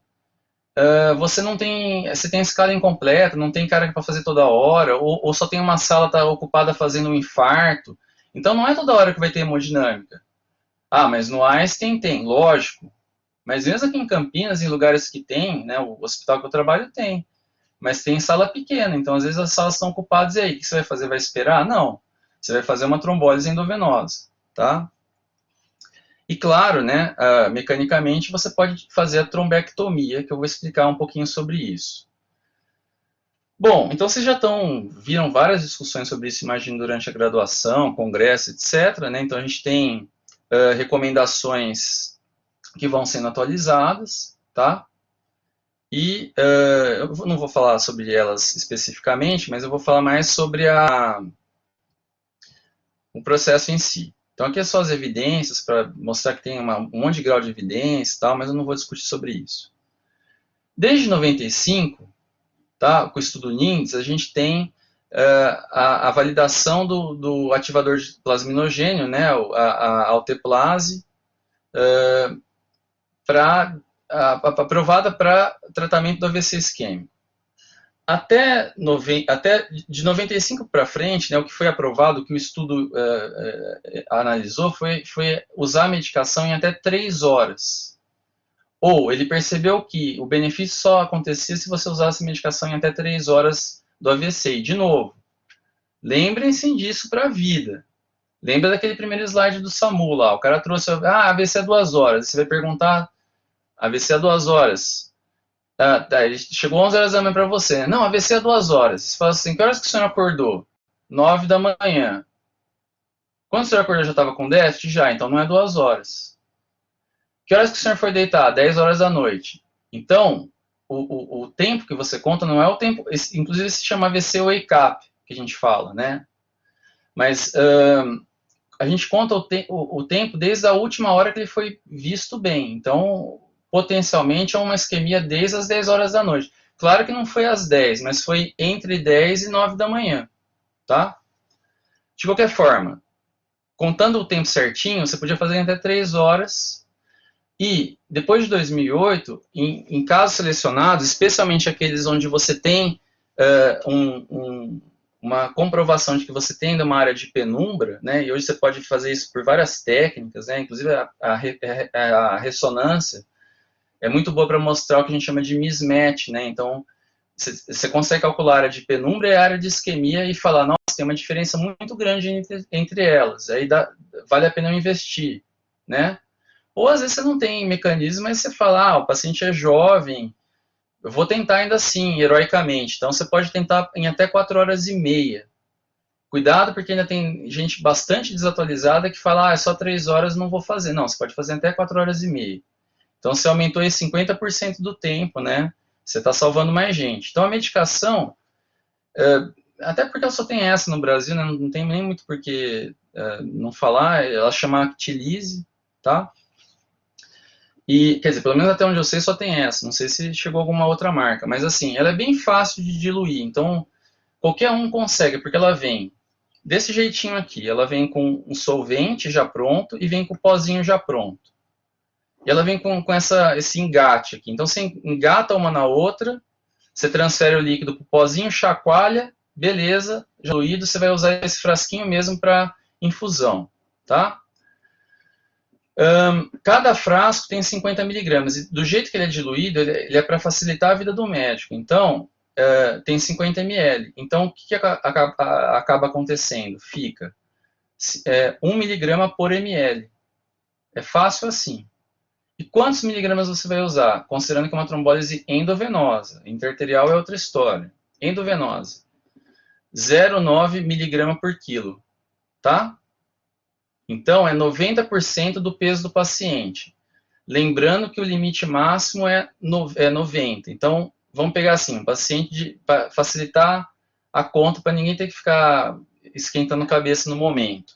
você não tem, você tem a escala incompleta, não tem cara para fazer toda hora, ou só tem uma sala tá ocupada fazendo um infarto. Então não é toda hora que vai ter hemodinâmica. Ah, mas no Einstein tem, lógico. Mas mesmo aqui em Campinas, em lugares que tem, né, o hospital que eu trabalho tem. Mas tem sala pequena, então às vezes as salas estão ocupadas e aí, o que você vai fazer? Vai esperar? Não. Você vai fazer uma trombólise endovenosa, tá? E claro, né, mecanicamente você pode fazer a trombectomia, que eu vou explicar um pouquinho sobre isso. Bom, então vocês já viram várias discussões sobre isso, imagino, durante a graduação, congresso, etc. Né? Então a gente tem recomendações que vão sendo atualizadas, tá? E eu não vou falar sobre elas especificamente, mas eu vou falar mais sobre o processo em si. Então aqui é só as evidências, para mostrar que tem um monte de grau de evidência e tal, mas eu não vou discutir sobre isso. Desde 95, tá, com o estudo NINDS, a gente tem a validação do ativador de plasminogênio, né, a alteplase, aprovada para tratamento do AVC isquêmico. Até de 95 para frente, né, o que foi aprovado, o que o estudo analisou, foi usar a medicação em até 3 horas. Ou ele percebeu que o benefício só acontecia se você usasse a medicação em até 3 horas do AVC. E, de novo, lembrem-se disso para a vida. Lembra daquele primeiro slide do SAMU lá, o cara trouxe, AVC é 2 horas. Você vai perguntar, AVC é 2 horas. Ele chegou 11 horas da manhã para você. Não, AVC é 2 horas. Você fala assim, que horas que o senhor acordou? 9 da manhã. Quando o senhor acordou já estava com déficit? Já, então não é 2 horas. Que horas que o senhor foi deitar? 10 horas da noite. Então, o tempo que você conta não é o tempo, inclusive se chama AVC Wake Up, que a gente fala, né? Mas a gente conta o tempo desde a última hora que ele foi visto bem. Então, potencialmente é uma isquemia desde as 10 horas da noite. Claro que não foi às 10, mas foi entre 10 e 9 da manhã, tá? De qualquer forma, contando o tempo certinho, você podia fazer até 3 horas. E, depois de 2008, em casos selecionados, especialmente aqueles onde você tem uma comprovação de que você tem uma área de penumbra, né, e hoje você pode fazer isso por várias técnicas, né, inclusive a ressonância é muito boa para mostrar o que a gente chama de mismatch, né, então você consegue calcular a área de penumbra e a área de isquemia e falar, nossa, tem uma diferença muito grande entre elas, aí vale a pena eu investir, né. Ou às vezes você não tem mecanismo, mas você fala, o paciente é jovem, eu vou tentar ainda assim, heroicamente. Então você pode tentar em até 4 horas e meia. Cuidado, porque ainda tem gente bastante desatualizada que fala, é só 3 horas, não vou fazer. Não, você pode fazer até 4 horas e meia. Então você aumentou aí 50% do tempo, né? Você está salvando mais gente. Então a medicação, até porque ela só tem essa no Brasil, né? Não tem nem muito por que não falar, ela chama Actilise, tá? E, quer dizer, pelo menos até onde eu sei só tem essa, não sei se chegou alguma outra marca, mas assim, ela é bem fácil de diluir, então qualquer um consegue, porque ela vem desse jeitinho aqui. Ela vem com um solvente já pronto e vem com o pozinho já pronto. E ela vem com esse engate aqui. Então você engata uma na outra, você transfere o líquido para o pozinho, chacoalha, beleza, já diluído, você vai usar esse frasquinho mesmo para infusão, tá? Cada frasco tem 50 miligramas, e do jeito que ele é diluído, ele é para facilitar a vida do médico. Então, tem 50 ml. Então, o que acaba acontecendo? Fica 1 miligrama por ml. É fácil assim. E quantos miligramas você vai usar? Considerando que é uma trombólise endovenosa. Interarterial é outra história. Endovenosa. 0,9 miligrama por quilo. Tá? Então, é 90% do peso do paciente. Lembrando que o limite máximo é 90. Então, vamos pegar assim, um paciente para facilitar a conta, para ninguém ter que ficar esquentando a cabeça no momento.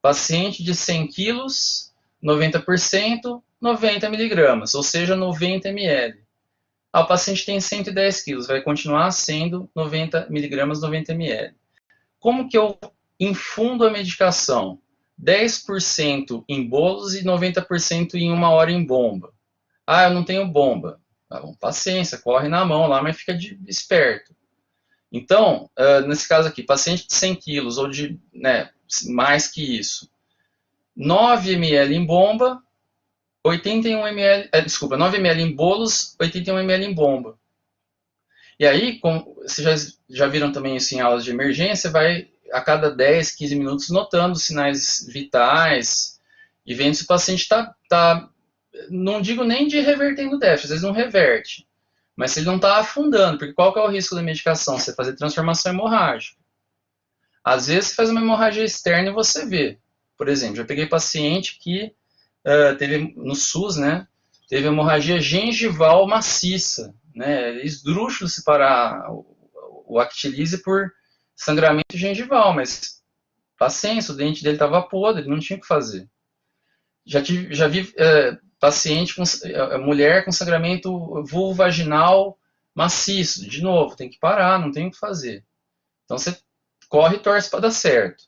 Paciente de 100 quilos, 90%, 90 miligramas, ou seja, 90 ml. O paciente tem 110 quilos, vai continuar sendo 90 miligramas, 90 ml. Como que eu infundo a medicação? 10% em bolos e 90% em 1 hora em bomba. Ah, eu não tenho bomba. Paciência, corre na mão lá, mas fica esperto. Então, nesse caso aqui, paciente de 100 quilos ou de mais que isso, 9 ml em bomba, 81 ml, 9 ml em bolos, 81 ml em bomba. E aí, vocês já viram também isso em aulas de emergência, vai a cada 10, 15 minutos notando sinais vitais e vendo se o paciente está, não digo nem de revertendo déficit, às vezes não reverte, mas se ele não está afundando, porque qual que é o risco da medicação? Você fazer transformação hemorrágica. Às vezes você faz uma hemorragia externa e você vê. Por exemplo, já peguei paciente que teve no SUS, né, teve hemorragia gengival maciça, né, esdrúxulo separar o actilise por sangramento gengival, mas paciência, o dente dele estava podre, não tinha o que fazer. Já vi paciente, mulher com sangramento vulvovaginal maciço, de novo, tem que parar, não tem o que fazer. Então você corre e torce para dar certo.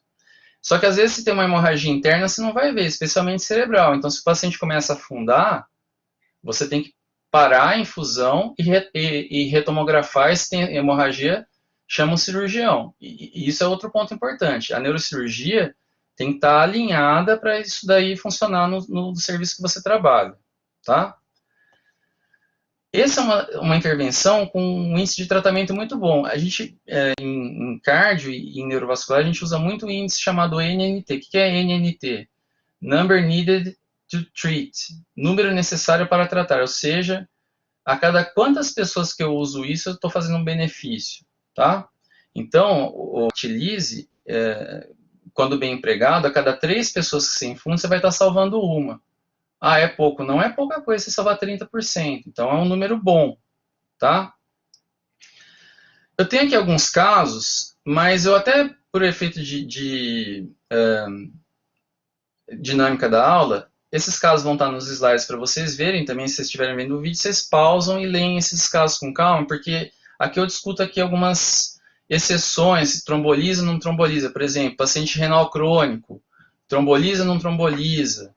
Só que às vezes se tem uma hemorragia interna, você não vai ver, especialmente cerebral. Então se o paciente começa a afundar, você tem que parar a infusão e retomografar. Se tem hemorragia, chama um cirurgião. E isso é outro ponto importante. A neurocirurgia tem que estar alinhada para isso daí funcionar no serviço que você trabalha, tá? Essa é uma intervenção com um índice de tratamento muito bom. A gente, em cardio e em neurovascular, a gente usa muito o índice chamado NNT. O que é NNT? Number Needed to Treat. Número necessário para tratar. Ou seja, a cada quantas pessoas que eu uso isso, eu estou fazendo um benefício, tá? Então, o utilize, quando bem empregado, a cada 3 pessoas que você infunda, você vai estar salvando uma. Ah, é pouco. Não é pouca coisa você salvar 30%. Então, é um número bom, tá? Eu tenho aqui alguns casos, mas eu até, por efeito de dinâmica da aula, esses casos vão estar nos slides para vocês verem também. Se vocês estiverem vendo o vídeo, vocês pausam e leem esses casos com calma, porque aqui eu discuto aqui algumas exceções, tromboliza, não tromboliza. Por exemplo, paciente renal crônico, tromboliza, não tromboliza.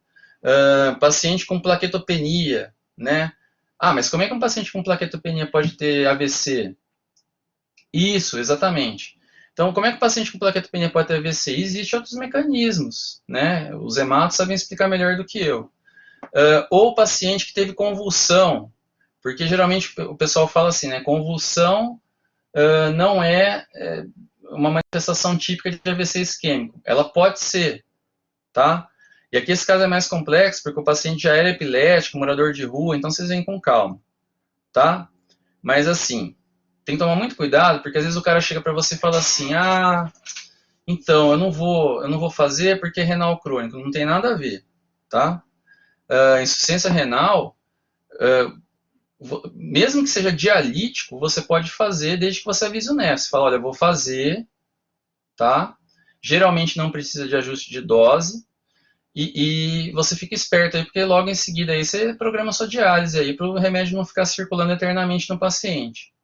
Paciente com plaquetopenia, né? Ah, mas como é que um paciente com plaquetopenia pode ter AVC? Isso, exatamente. Então, como é que o paciente com plaquetopenia pode ter AVC? Existem outros mecanismos, né? Os hematos sabem explicar melhor do que eu. Ou o paciente que teve convulsão, porque geralmente o pessoal fala assim, né? Convulsão não é uma manifestação típica de AVC isquêmico. Ela pode ser, tá? E aqui esse caso é mais complexo, porque o paciente já era epilético, morador de rua, então vocês vêm com calma, tá? Mas assim, tem que tomar muito cuidado, porque às vezes o cara chega para você e fala assim, então, eu não vou fazer porque é renal crônico, não tem nada a ver, tá? Insuficiência renal, mesmo que seja dialítico, você pode fazer desde que você avise o nefro. Você fala, olha, eu vou fazer, tá? Geralmente não precisa de ajuste de dose, e você fica esperto aí, porque logo em seguida aí você programa sua diálise aí para o remédio não ficar circulando eternamente no paciente,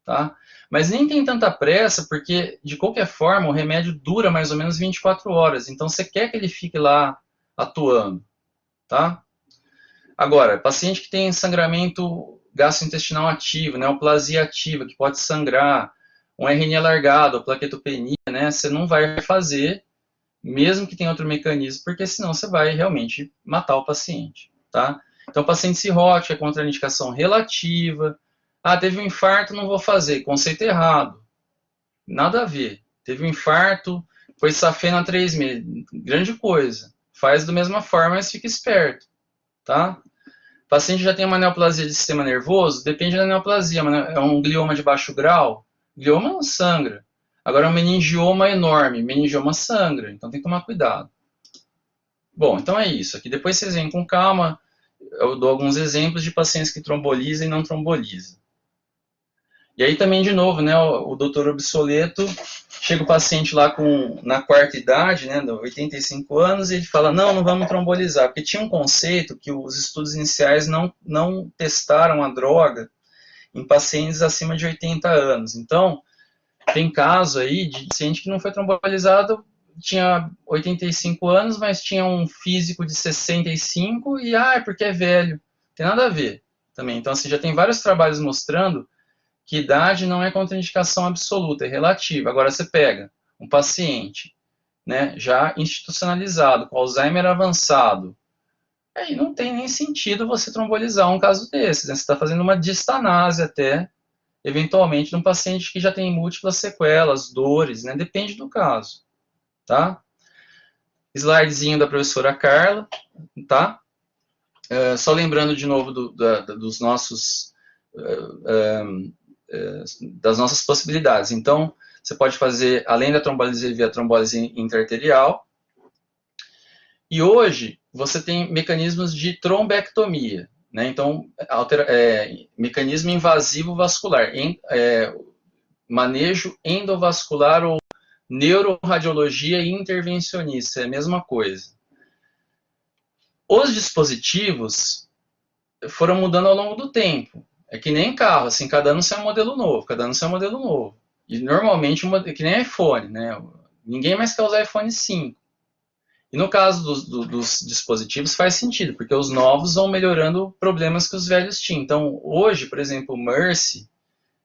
tá? Mas nem tem tanta pressa, porque, de qualquer forma, o remédio dura mais ou menos 24 horas. Então, você quer que ele fique lá atuando, tá? Agora, paciente que tem sangramento gastrointestinal ativo, neoplasia ativa, que pode sangrar, um RNA alargado, plaquetopenia, né? Você não vai fazer, mesmo que tenha outro mecanismo, porque senão você vai realmente matar o paciente, tá? Então, paciente cirrótico é contraindicação relativa. Ah, teve um infarto, não vou fazer. Conceito errado. Nada a ver. Teve um infarto, foi safena há 3 meses. Grande coisa. Faz da mesma forma, mas fica esperto, tá? O paciente já tem uma neoplasia de sistema nervoso, depende da neoplasia. É um glioma de baixo grau, glioma não sangra. Agora é um meningioma enorme, meningioma sangra, então tem que tomar cuidado. Bom, então é isso. Aqui depois vocês vêm com calma, eu dou alguns exemplos de pacientes que trombolizam e não trombolizam. E aí também, de novo, né, o doutor obsoleto, chega o paciente lá na quarta idade, né, 85 anos, e ele fala, não vamos trombolizar, porque tinha um conceito que os estudos iniciais não testaram a droga em pacientes acima de 80 anos. Então, tem caso aí de paciente que não foi trombolizado, tinha 85 anos, mas tinha um físico de 65 e, é porque é velho. Tem nada a ver também. Então, assim, já tem vários trabalhos mostrando que idade não é contraindicação absoluta, é relativa. Agora, você pega um paciente, né, já institucionalizado, com Alzheimer avançado, aí não tem nem sentido você trombolizar um caso desses, né? Você está fazendo uma distanase até, eventualmente, de um paciente que já tem múltiplas sequelas, dores, né? Depende do caso, tá? Slidezinho da professora Carla, tá? Só lembrando de novo dos nossos... das nossas possibilidades. Então, você pode fazer, além da trombólise via trombólise intraarterial, e hoje você tem mecanismos de trombectomia, né? Então, mecanismo invasivo vascular, manejo endovascular ou neuroradiologia intervencionista, é a mesma coisa. Os dispositivos foram mudando ao longo do tempo. É que nem carro, assim, cada ano sai um modelo novo, cada ano sai um modelo novo. E normalmente, que nem iPhone, né? Ninguém mais quer usar iPhone 5. E no caso dos dispositivos faz sentido, porque os novos vão melhorando problemas que os velhos tinham. Então, hoje, por exemplo, o Mercy,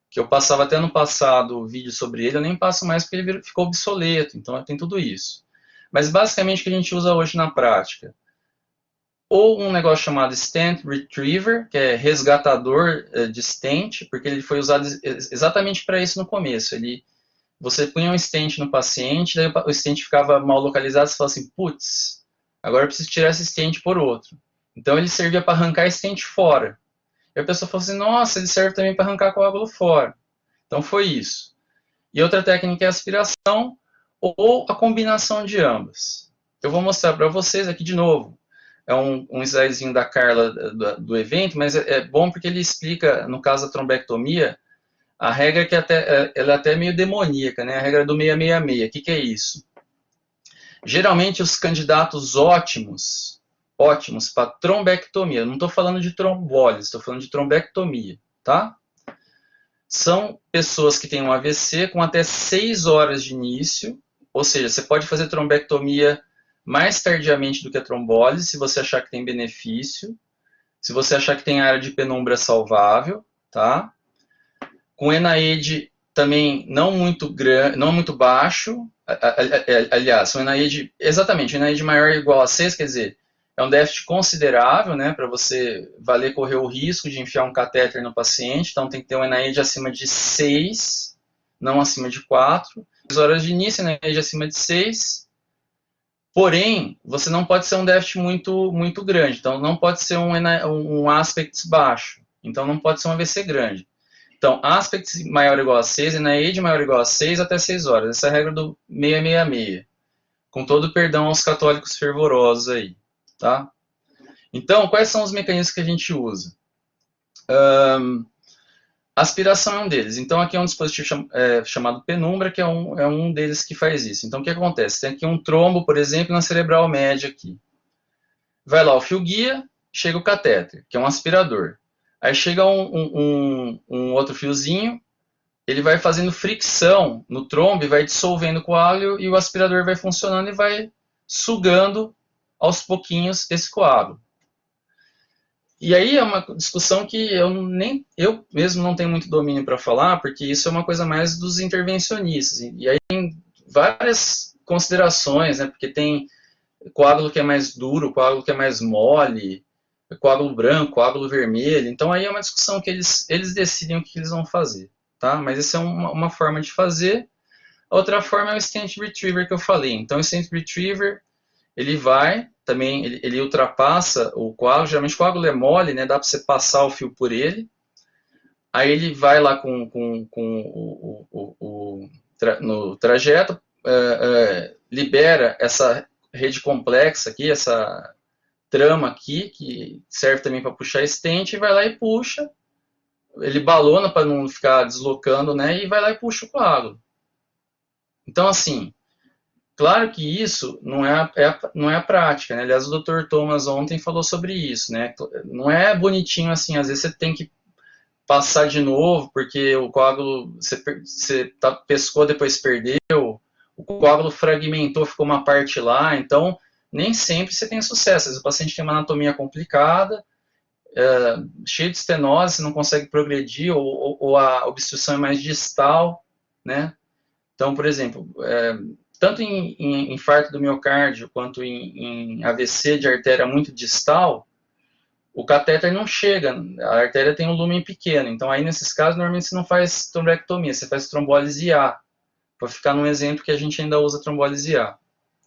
que eu passava até no passado vídeo sobre ele, eu nem passo mais porque ele ficou obsoleto. Então, tem tudo isso. Mas, basicamente, o que a gente usa hoje na prática? Ou um negócio chamado Stent Retriever, que é resgatador de stent, porque ele foi usado exatamente para isso no começo. Você punha um stent no paciente, daí o stent ficava mal localizado, você fala assim, putz, agora eu preciso tirar esse stent por outro. Então ele servia para arrancar stent fora. E a pessoa falou assim, nossa, ele serve também para arrancar coágulo fora. Então foi isso. E outra técnica é a aspiração ou a combinação de ambas. Eu vou mostrar para vocês aqui de novo. É um slidezinho da Carla do evento, mas é bom porque ele explica, no caso da trombectomia, a regra que ela é até meio demoníaca, né? A regra do 666. O que é isso? Geralmente os candidatos ótimos para trombectomia, não estou falando de trombólise, estou falando de trombectomia, tá? São pessoas que têm um AVC com até 6 horas de início, ou seja, você pode fazer trombectomia mais tardiamente do que a trombólise, se você achar que tem benefício, se você achar que tem área de penumbra salvável, tá? Com NIH também não muito grande, não muito baixo, aliás, um NIH, exatamente, um NIH maior ou igual a 6, quer dizer, é um déficit considerável, né, para você valer correr o risco de enfiar um catéter no paciente, então tem que ter um NIH acima de 6, não acima de 4, 6 horas de início, NIH acima de 6, porém, você não pode ser um déficit muito grande, então não pode ser um aspects baixo, então não pode ser um AVC grande. Então, aspects maior ou igual a 6 e na age maior ou igual a 6 até 6 horas. Essa é a regra do 666. Com todo o perdão aos católicos fervorosos aí, tá? Então, quais são os mecanismos que a gente usa? Aspiração é um deles. Então, aqui é um dispositivo chamado penumbra, que é um deles que faz isso. Então, o que acontece? Tem aqui um trombo, por exemplo, na cerebral média aqui. Vai lá o fio guia, chega o catéter, que é um aspirador. Aí chega um outro fiozinho, ele vai fazendo fricção no trombo e vai dissolvendo o coágulo e o aspirador vai funcionando e vai sugando aos pouquinhos esse coágulo. E aí é uma discussão que eu mesmo não tenho muito domínio para falar, porque isso é uma coisa mais dos intervencionistas. E aí tem várias considerações, né? Porque tem coágulo que é mais duro, coágulo que é mais mole, coágulo branco, coágulo vermelho. Então aí é uma discussão que eles decidem o que eles vão fazer, tá? Mas essa é uma forma de fazer. A outra forma é o stent retriever que eu falei. Então o stent retriever, ele vai também, ele ultrapassa o coágulo, geralmente o coágulo é mole, né? Dá para você passar o fio por ele. Aí ele vai lá no trajeto, libera essa rede complexa aqui, essa trama aqui, que serve também para puxar estente, e vai lá e puxa. Ele balona para não ficar deslocando, né? E vai lá e puxa o coágulo. Então, assim, claro que isso não é a prática, né? Aliás, o Dr. Thomas ontem falou sobre isso, né? Não é bonitinho assim, às vezes você tem que passar de novo, porque o coágulo você pescou, depois perdeu, o coágulo fragmentou, ficou uma parte lá, então nem sempre você tem sucesso. Às vezes o paciente tem uma anatomia complicada, cheio de estenose, você não consegue progredir, ou a obstrução é mais distal, né? Então, por exemplo, tanto em infarto do miocárdio quanto em AVC de artéria muito distal, o catéter não chega, a artéria tem um lumen pequeno. Então, aí nesses casos, normalmente você não faz trombectomia, você faz trombólise A, para ficar num exemplo que a gente ainda usa trombólise A,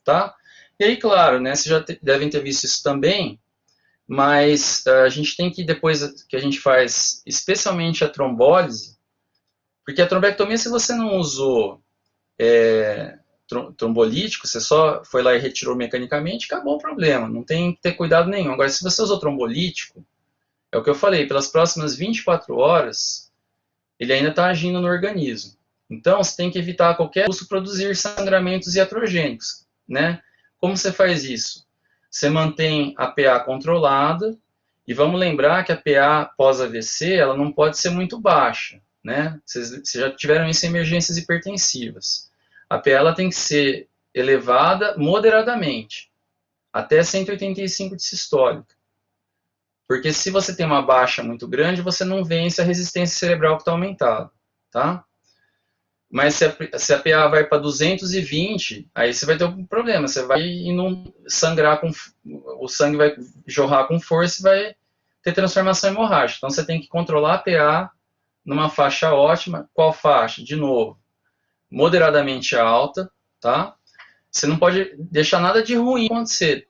tá? E aí, claro, né, vocês já devem ter visto isso também, mas a gente tem que, depois que a gente faz, especialmente a trombólise, porque a trombectomia, se você não usou trombolítico, você só foi lá e retirou mecanicamente, acabou o problema, não tem que ter cuidado nenhum. Agora, se você usou trombolítico, é o que eu falei, pelas próximas 24 horas, ele ainda está agindo no organismo. Então, você tem que evitar a qualquer custo produzir sangramentos iatrogênicos, né? Como você faz isso? Você mantém a PA controlada, e vamos lembrar que a PA pós-AVC, ela não pode ser muito baixa, né? Vocês já tiveram isso em emergências hipertensivas. A PA ela tem que ser elevada moderadamente, até 185 de sistólica. Porque se você tem uma baixa muito grande, você não vence a resistência cerebral que está aumentada, tá? Mas se a PA vai para 220, aí você vai ter um problema. Você vai sangrar o sangue vai jorrar com força e vai ter transformação hemorrágica. Então você tem que controlar a PA numa faixa ótima. Qual faixa? De novo, moderadamente alta, tá? Você não pode deixar nada de ruim acontecer.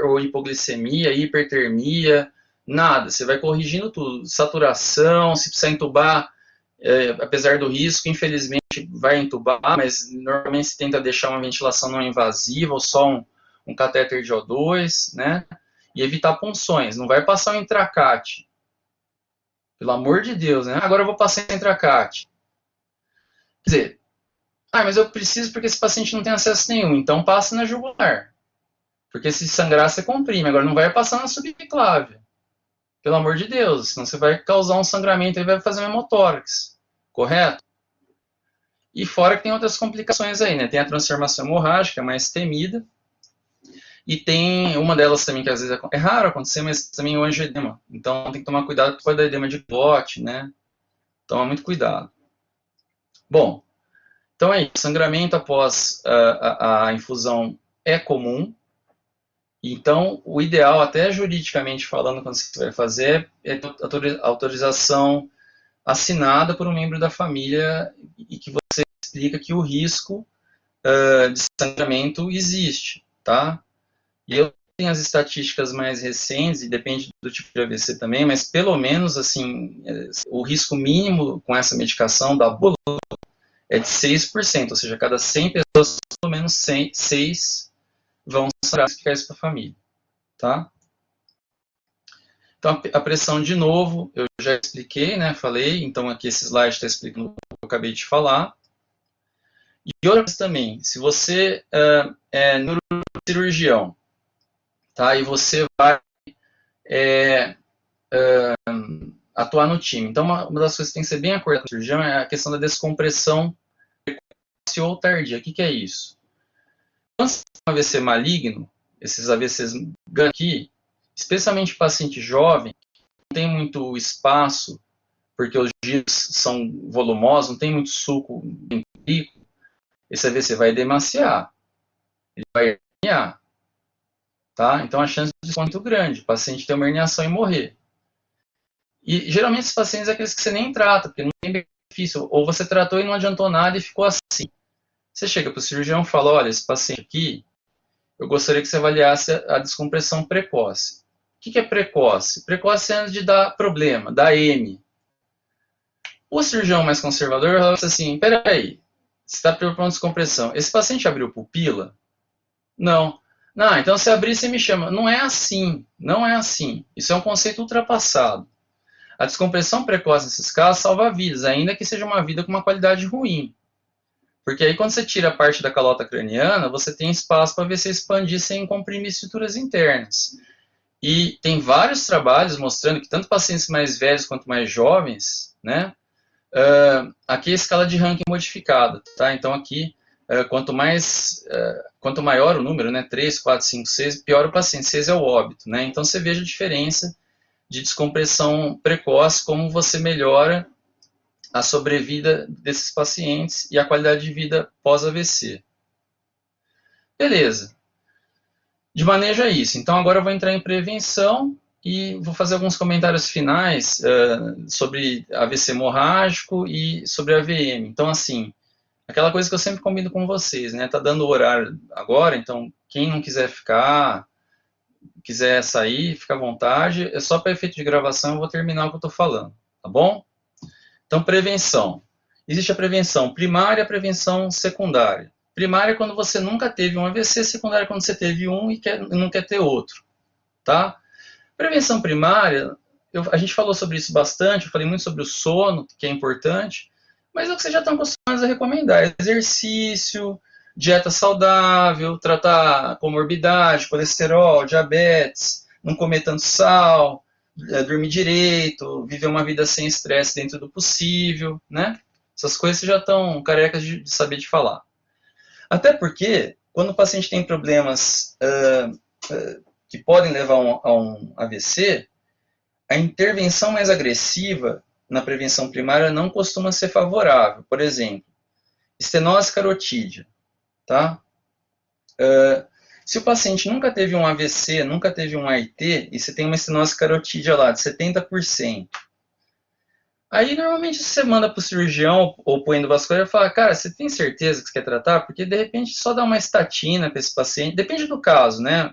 Ou hipoglicemia, hipertermia, nada. Você vai corrigindo tudo. Saturação, se precisar entubar, apesar do risco, infelizmente vai entubar, mas normalmente se tenta deixar uma ventilação não invasiva ou só um catéter de O2, né? E evitar punções. Não vai passar um intracate. Pelo amor de Deus, né? Agora eu vou passar intracate. Quer dizer, mas eu preciso porque esse paciente não tem acesso nenhum, então passa na jugular. Porque se sangrar, você comprime. Agora não vai passar na subclávia. Pelo amor de Deus, senão você vai causar um sangramento e vai fazer um hemotórax. Correto? E fora que tem outras complicações aí, né? Tem a transformação hemorrágica, mais temida. E tem uma delas também que às vezes é raro acontecer, mas também o angioedema. Então tem que tomar cuidado com o edema de Glott, né? Toma muito cuidado. Bom, então é isso. Sangramento após a infusão é comum. Então, o ideal, até juridicamente falando, quando você vai fazer, é autorização assinada por um membro da família e que você explica que o risco de sangramento existe, tá? E eu tenho as estatísticas mais recentes, e depende do tipo de AVC também, mas pelo menos, assim, o risco mínimo com essa medicação da bula é de 6%, ou seja, cada 100 pessoas, pelo menos 6 vão explicar isso para a família, tá? Então, a pressão, de novo, eu já expliquei, né, falei, então aqui esse slide está explicando o que eu acabei de falar. E outra coisa também, se você é neurocirurgião, tá, e você vai atuar no time. Então, uma das coisas que tem que ser bem acordada no cirurgião é a questão da descompressão precoce ou tardia. O que é isso? Quando você tem um AVC maligno, esses AVCs aqui, especialmente paciente jovem, não tem muito espaço, porque os giros são volumosos, não tem muito suco rico, esse AVC vai demaciar, ele vai herniar, tá? Então a chance de isso é muito grande, o paciente ter uma herniação e morrer. E geralmente esses pacientes são aqueles que você nem trata, porque não tem benefício, ou você tratou e não adiantou nada e ficou assim. Você chega para o cirurgião e fala, olha, esse paciente aqui, eu gostaria que você avaliasse a descompressão precoce. O que é precoce? Precoce é antes de dar problema, dar M. O cirurgião mais conservador vai falar assim, peraí, você está preocupado com descompressão. Esse paciente abriu pupila? Não. Não, então se abrir, você me chama. Não é assim, não é assim. Isso é um conceito ultrapassado. A descompressão precoce nesses casos salva vidas, ainda que seja uma vida com uma qualidade ruim. Porque aí quando você tira a parte da calota craniana, você tem espaço para ver se expandir sem comprimir estruturas internas. E tem vários trabalhos mostrando que tanto pacientes mais velhos quanto mais jovens, né? Aqui é a escala de Rankin modificada, tá? Então aqui, quanto maior o número, né? 3, 4, 5, 6, pior o paciente. 6 é o óbito, né? Então você veja a diferença de descompressão precoce, como você melhora a sobrevida desses pacientes e a qualidade de vida pós-AVC. Beleza. De manejo é isso. Então agora eu vou entrar em prevenção e vou fazer alguns comentários finais sobre AVC hemorrágico e sobre AVM. Então, assim, aquela coisa que eu sempre combino com vocês, né? Tá dando o horário agora, então quem não quiser ficar, quiser sair, fica à vontade. É só para efeito de gravação, eu vou terminar o que eu estou falando, tá bom? Então, prevenção. Existe a prevenção primária e a prevenção secundária. Primária é quando você nunca teve um AVC, secundária é quando você teve um e não quer ter outro, tá? Prevenção primária, a gente falou sobre isso bastante, eu falei muito sobre o sono, que é importante, mas é o que vocês já estão acostumados a recomendar. Exercício, dieta saudável, tratar comorbidade, colesterol, diabetes, não comer tanto sal, dormir direito, viver uma vida sem estresse dentro do possível, né? Essas coisas vocês já estão carecas de saber de falar. Até porque, quando o paciente tem problemas que podem levar a um AVC, a intervenção mais agressiva na prevenção primária não costuma ser favorável. Por exemplo, estenose carotídea, tá? Se o paciente nunca teve um AVC, nunca teve um AIT, e você tem uma estenose carotídea lá de 70%, aí normalmente você manda para o cirurgião ou para o endovascular e fala, cara, você tem certeza que você quer tratar? Porque de repente só dá uma estatina para esse paciente, depende do caso, né?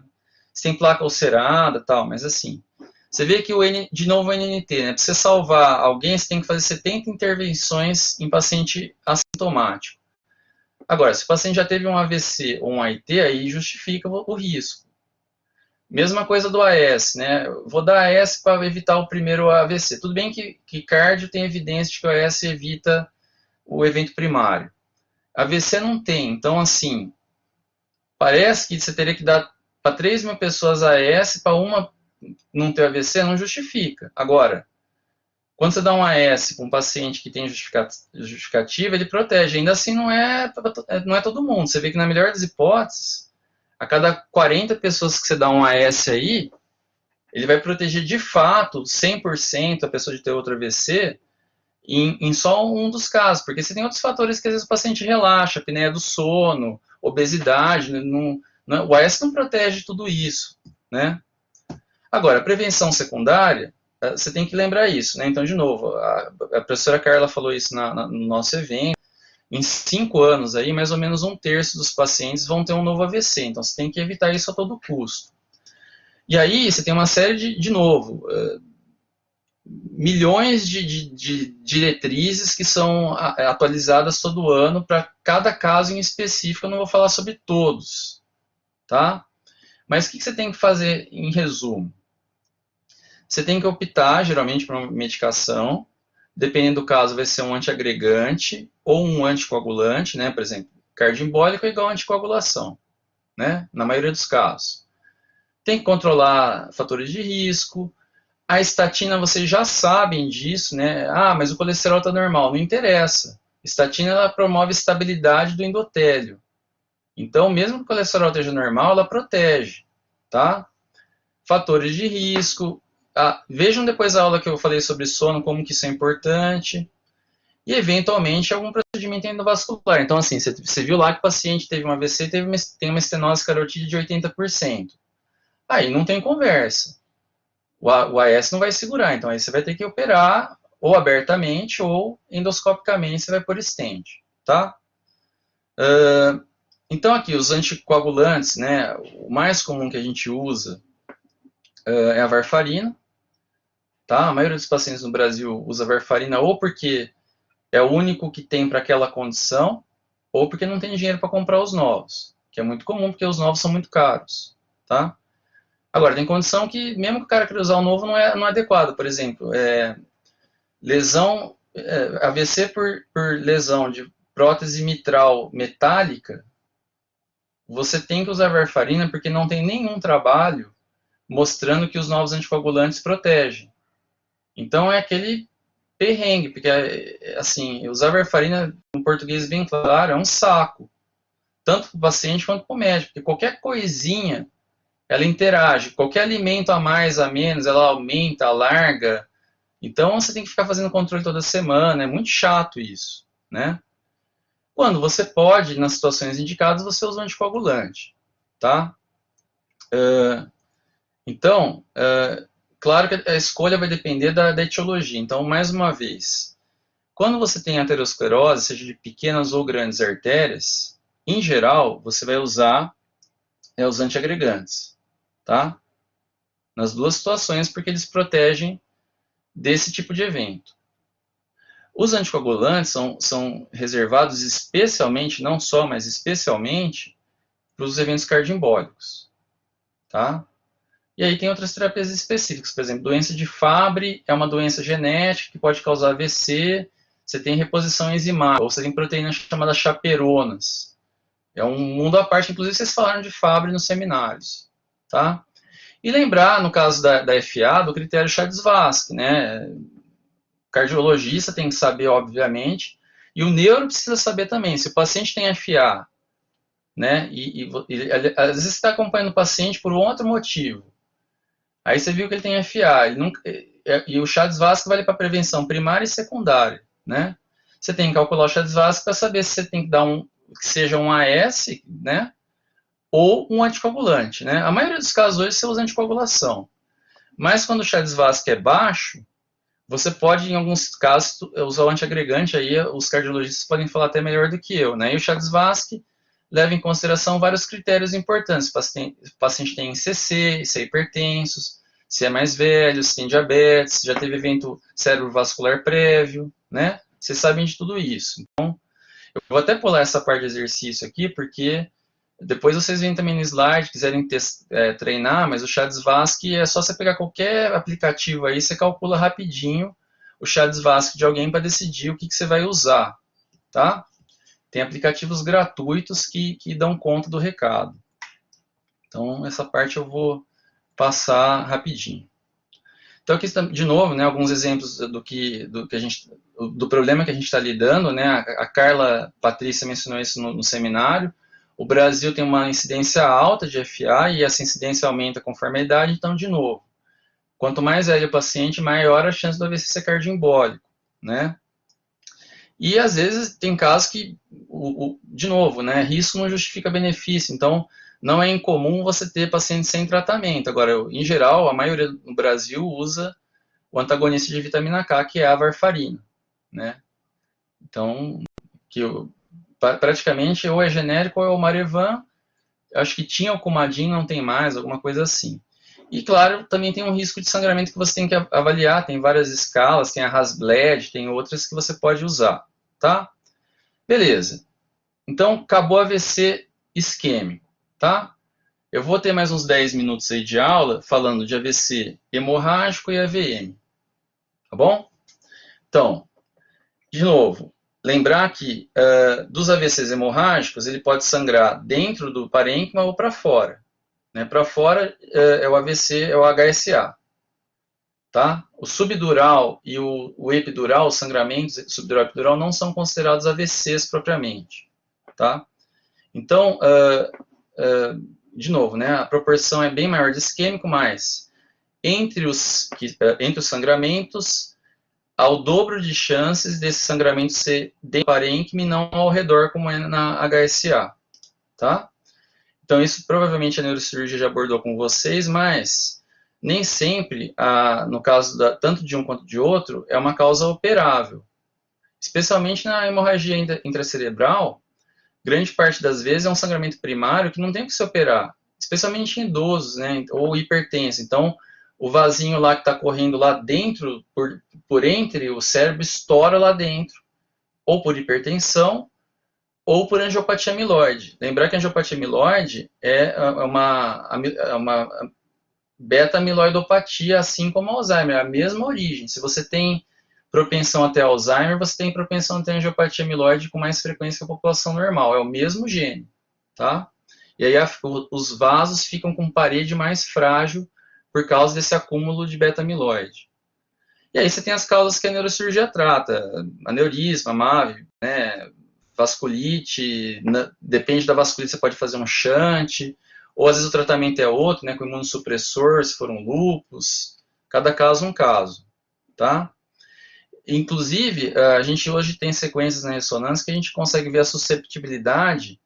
Se tem placa ulcerada e tal, mas assim, você vê que de novo o NNT, né? Para você salvar alguém, você tem que fazer 70 intervenções em paciente assintomático. Agora, se o paciente já teve um AVC ou um AIT, aí justifica o risco. Mesma coisa do AS, né? Vou dar AS para evitar o primeiro AVC. Tudo bem que cardio tem evidência de que o AS evita o evento primário. AVC não tem. Então, assim, parece que você teria que dar para 3 mil pessoas AS, para uma não ter AVC, não justifica. Agora, quando você dá um AS para um paciente que tem justificativa, ele protege. Ainda assim, não é todo mundo. Você vê que, na melhor das hipóteses, a cada 40 pessoas que você dá um AS aí, ele vai proteger de fato 100% a pessoa de ter outro AVC em só um dos casos. Porque você tem outros fatores que às vezes o paciente relaxa, apneia do sono, obesidade. O AS não protege tudo isso, né? Agora, a prevenção secundária, você tem que lembrar isso, né? Então, de novo, a professora Carla falou isso no nosso evento. Em 5 anos, aí, mais ou menos 1/3 dos pacientes vão ter um novo AVC. Então, você tem que evitar isso a todo custo. E aí, você tem uma série de novo, milhões de diretrizes que são atualizadas todo ano para cada caso em específico. Eu não vou falar sobre todos, tá? Mas o que você tem que fazer em resumo? Você tem que optar, geralmente, por uma medicação. Dependendo do caso, vai ser um antiagregante ou um anticoagulante, né? Por exemplo, cardioembólico é igual a anticoagulação, né? Na maioria dos casos. Tem que controlar fatores de risco. A estatina, vocês já sabem disso, né? Ah, mas o colesterol está normal. Não interessa. Estatina, ela promove estabilidade do endotélio. Então, mesmo que o colesterol esteja normal, ela protege, tá? Fatores de risco. Ah, vejam depois a aula que eu falei sobre sono, como que isso é importante. E, eventualmente, algum procedimento endovascular. Então, assim, você viu lá que o paciente teve um AVC e tem uma estenose carotídea de 80%. Aí não tem conversa. O AS não vai segurar, então aí você vai ter que operar ou abertamente ou endoscopicamente você vai por stent, tá? Então aqui, os anticoagulantes, né, o mais comum que a gente usa é a varfarina, tá? A maioria dos pacientes no Brasil usa varfarina ou porque é o único que tem para aquela condição, ou porque não tem dinheiro para comprar os novos, que é muito comum porque os novos são muito caros, tá? Agora, tem condição que, mesmo que o cara queira usar o novo, não é adequado. Por exemplo, lesão, AVC por lesão de prótese mitral metálica, você tem que usar varfarina porque não tem nenhum trabalho mostrando que os novos anticoagulantes protegem. Então é aquele perrengue, porque assim, usar varfarina, em português bem claro, é um saco. Tanto para o paciente quanto para o médico, porque qualquer coisinha ela interage, qualquer alimento a mais, a menos, ela aumenta, alarga. Então você tem que ficar fazendo controle toda semana, é muito chato isso, né? Quando você pode, nas situações indicadas, você usa um anticoagulante, tá? Então, claro que a escolha vai depender da etiologia. Então, mais uma vez, quando você tem aterosclerose, seja de pequenas ou grandes artérias, em geral, você vai usar os antiagregantes, tá? Nas duas situações, porque eles protegem desse tipo de evento. Os anticoagulantes são reservados especialmente, não só, mas especialmente, para os eventos cardioembólicos, tá? E aí tem outras terapias específicas, por exemplo, doença de Fabry é uma doença genética que pode causar AVC, você tem reposição enzimática, ou você tem proteínas chamadas chaperonas. É um mundo à parte, inclusive vocês falaram de Fabry nos seminários, tá? E lembrar, no caso da FA, do critério Chades-Vasque, né? O cardiologista tem que saber, obviamente, e o neuro precisa saber também. Se o paciente tem FA, né? Às vezes você está acompanhando o paciente por um outro motivo. Aí você viu que ele tem FA, e o Chades-Vasque vale para prevenção primária e secundária, né? Você tem que calcular o Chades-Vasque para saber se você tem que dar que seja um AS, né? Ou um anticoagulante, né? A maioria dos casos hoje você usa anticoagulação. Mas quando o Chades-Vasque é baixo, você pode, em alguns casos, usar o antiagregante, aí os cardiologistas podem falar até melhor do que eu, né? E o Chades-Vasque leva em consideração vários critérios importantes. O paciente tem CC, se é hipertensos, se é mais velho, se tem diabetes, se já teve evento cerebrovascular prévio, né? Vocês sabem de tudo isso. Então, eu vou até pular essa parte de exercício aqui, porque depois vocês vêm também no slide, quiserem treinar, mas o Chades-Vasque é só você pegar qualquer aplicativo aí, você calcula rapidinho o Chades-Vasque de alguém para decidir o que você vai usar, tá? Tem aplicativos gratuitos que dão conta do recado. Então, essa parte eu vou passar rapidinho. Então, aqui, de novo, né, alguns exemplos do problema que a gente está lidando, né? A Carla Patrícia mencionou isso no seminário. O Brasil tem uma incidência alta de FA e essa incidência aumenta conforme a idade, então, de novo, quanto mais velho o paciente, maior a chance do AVC ser cardioembólico, né? E, às vezes, tem casos que, de novo, né, risco não justifica benefício, então, não é incomum você ter paciente sem tratamento. Agora, em geral, a maioria no Brasil usa o antagonista de vitamina K, que é a varfarina, né? Então, praticamente ou é genérico ou é o Marevan, acho que tinha o Coumadin, não tem mais, alguma coisa assim. E, claro, também tem um risco de sangramento que você tem que avaliar, tem várias escalas, tem a Hasbled, tem outras que você pode usar, tá? Beleza. Então, acabou AVC isquêmico, tá? Eu vou ter mais uns 10 minutos aí de aula falando de AVC hemorrágico e AVM, tá bom? Então, de novo, lembrar que dos AVCs hemorrágicos, ele pode sangrar dentro do parênquima ou para fora. Né? Para fora é o AVC, é o HSA. tá? O subdural e o epidural, os sangramentos subdural e epidural, não são considerados AVCs propriamente, tá? Então, de novo, né, a proporção é bem maior de isquêmico, mas entre os sangramentos, há o dobro de chances desse sangramento ser de parênquima e não ao redor, como é na HSA, tá? Então, isso provavelmente a neurocirurgia já abordou com vocês, mas nem sempre, no caso tanto de um quanto de outro, é uma causa operável. Especialmente na hemorragia intracerebral, grande parte das vezes é um sangramento primário que não tem que se operar, especialmente em idosos, né, ou hipertensos. Então, o vasinho lá que está correndo lá dentro, por entre o cérebro, estoura lá dentro, ou por hipertensão, ou por angiopatia amiloide. Lembrar que a angiopatia amiloide é uma beta-amiloidopatia, assim como Alzheimer, é a mesma origem. Se você tem propensão a ter Alzheimer, você tem propensão a ter angiopatia amiloide com mais frequência que a população normal, é o mesmo gene, tá? E aí os vasos ficam com parede mais frágil por causa desse acúmulo de beta-amiloide. E aí você tem as causas que a neurocirurgia trata, aneurisma, MAVE, né, vasculite, depende da vasculite, você pode fazer um shunt, ou às vezes o tratamento é outro, né, com imunossupressor, se for um lúpus, cada caso um caso, tá? Inclusive, a gente hoje tem sequências na ressonância que a gente consegue ver a susceptibilidade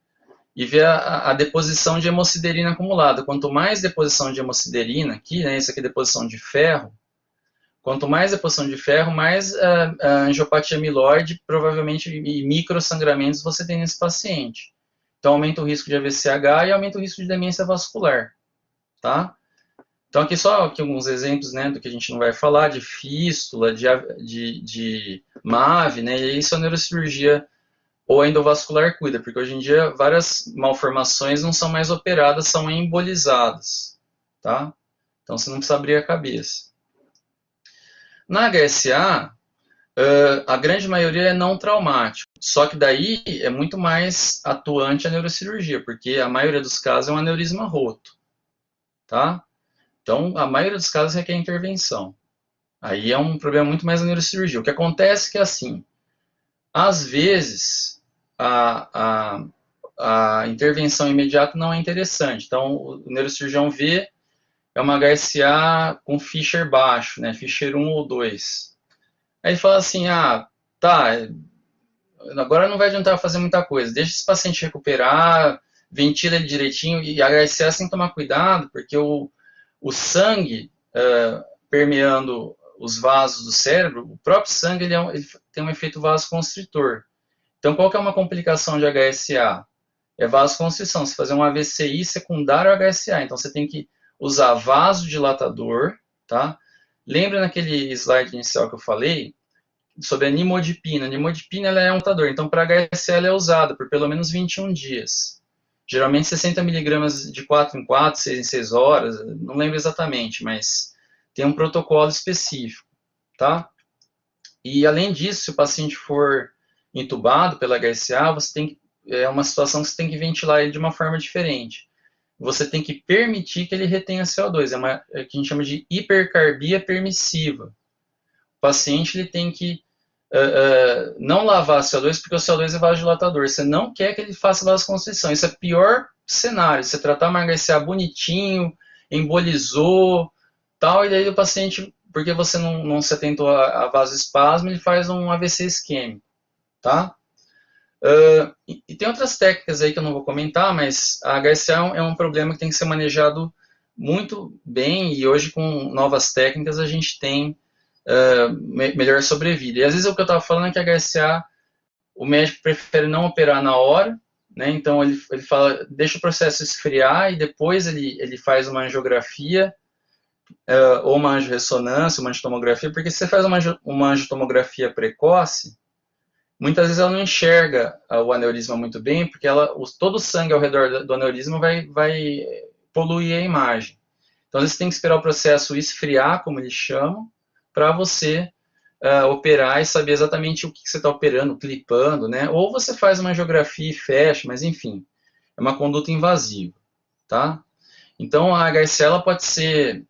e ver a deposição de hemosiderina acumulada. Quanto mais deposição de hemosiderina aqui, né, isso aqui é deposição de ferro, quanto mais deposição de ferro, mais a angiopatia amiloide, provavelmente, e microsangramentos você tem nesse paciente. Então, aumenta o risco de AVCH e aumenta o risco de demência vascular, tá? Então, aqui só aqui alguns exemplos, né, do que a gente não vai falar, de fístula, de MAVE, né, e isso a neurocirurgia ou a endovascular cuida, porque hoje em dia várias malformações não são mais operadas, são embolizadas, tá? Então, você não precisa abrir a cabeça. Na HSA, a grande maioria é não traumático, só que daí é muito mais atuante a neurocirurgia, porque a maioria dos casos é um aneurisma roto, tá? Então, a maioria dos casos requer intervenção. Aí é um problema muito mais na neurocirurgia. O que acontece é que, assim, às vezes, a intervenção imediata não é interessante. Então, o neurocirurgião vê, é uma HSA com Fischer baixo, né, Fischer 1 ou 2. Aí ele fala assim, tá, agora não vai adiantar fazer muita coisa, deixa esse paciente recuperar, ventila ele direitinho, e a HSA sem tomar cuidado, porque o sangue permeando os vasos do cérebro, o próprio sangue ele tem um efeito vasoconstritor. Então, qual que é uma complicação de HSA? É vasoconstrição. Se fazer um AVCI secundário ao HSA, então você tem que usar vasodilatador, tá? Lembra naquele slide inicial que eu falei sobre a nimodipina? A nimodipina ela é um dilatador, então para HSA ela é usada por pelo menos 21 dias. Geralmente 60 miligramas de 4 em 4, 6 em 6 horas, não lembro exatamente, mas tem um protocolo específico, tá? E além disso, se o paciente for entubado pela HSA, é uma situação que você tem que ventilar ele de uma forma diferente. Você tem que permitir que ele retenha CO2, é o que a gente chama de hipercarbia permissiva. O paciente ele tem que não lavar CO2, porque o CO2 é vasodilatador. Você não quer que ele faça vasoconstrição. Isso é o pior cenário. Você tratar uma HSA bonitinho, embolizou, tal, e daí o paciente, porque você não se atentou a vasoespasmo, ele faz um AVC isquêmico, tá? E tem outras técnicas aí que eu não vou comentar, mas a HSA é um problema que tem que ser manejado muito bem, e hoje com novas técnicas a gente tem melhor sobrevida. E às vezes o que eu estava falando é que a HSA, o médico prefere não operar na hora, né? Então ele fala, deixa o processo esfriar e depois ele faz uma angiografia, ou uma angiorressonância, uma angiotomografia, porque se você faz uma angiotomografia precoce, muitas vezes ela não enxerga o aneurisma muito bem, porque todo o sangue ao redor do aneurisma vai poluir a imagem. Então, você tem que esperar o processo esfriar, como eles chamam, para você operar e saber exatamente o que você está operando, clipando, né? Ou você faz uma angiografia e fecha, mas enfim, é uma conduta invasiva, tá? Então, a HSL pode ser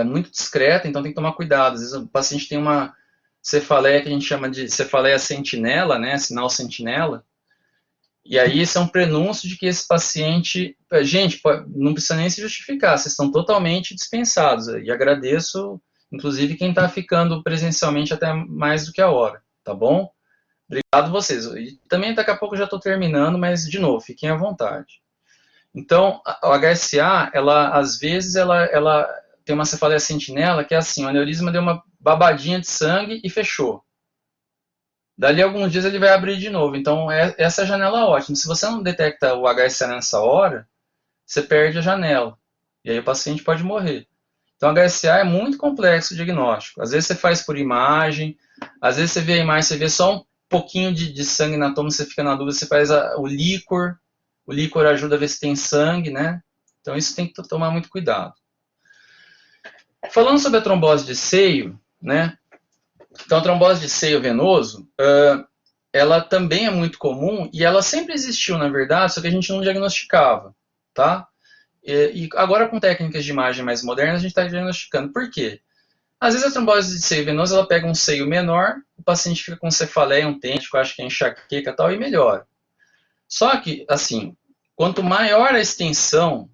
muito discreta, então tem que tomar cuidado. Às vezes o paciente tem uma cefaleia que a gente chama de cefaleia sentinela, né, sinal sentinela, e aí esse é um prenúncio de que esse paciente, gente, não precisa nem se justificar, vocês estão totalmente dispensados, e agradeço, inclusive, quem está ficando presencialmente até mais do que a hora, tá bom? Obrigado vocês. E também daqui a pouco eu já estou terminando, mas, de novo, fiquem à vontade. Então, o HSA, ela, às vezes, ela tem uma cefaleia sentinela que é assim, o aneurisma deu uma babadinha de sangue e fechou. Dali a alguns dias ele vai abrir de novo. Então, essa é a janela ótima. Se você não detecta o HSA nessa hora, você perde a janela. E aí o paciente pode morrer. Então, o HSA é muito complexo o diagnóstico. Às vezes você faz por imagem, às vezes você vê a imagem, você vê só um pouquinho de sangue na toma, você fica na dúvida, você faz o líquor. O líquor ajuda a ver se tem sangue, né? Então, isso tem que tomar muito cuidado. Falando sobre a trombose de seio, né? Então, a trombose de seio venoso, ela também é muito comum e ela sempre existiu, na verdade, só que a gente não diagnosticava, tá? E agora, com técnicas de imagem mais modernas, a gente está diagnosticando. Por quê? Às vezes a trombose de seio venoso, ela pega um seio menor, o paciente fica com cefaleia, um tente, que eu acho que é enxaqueca e tal, e melhora. Só que, assim, quanto maior a extensão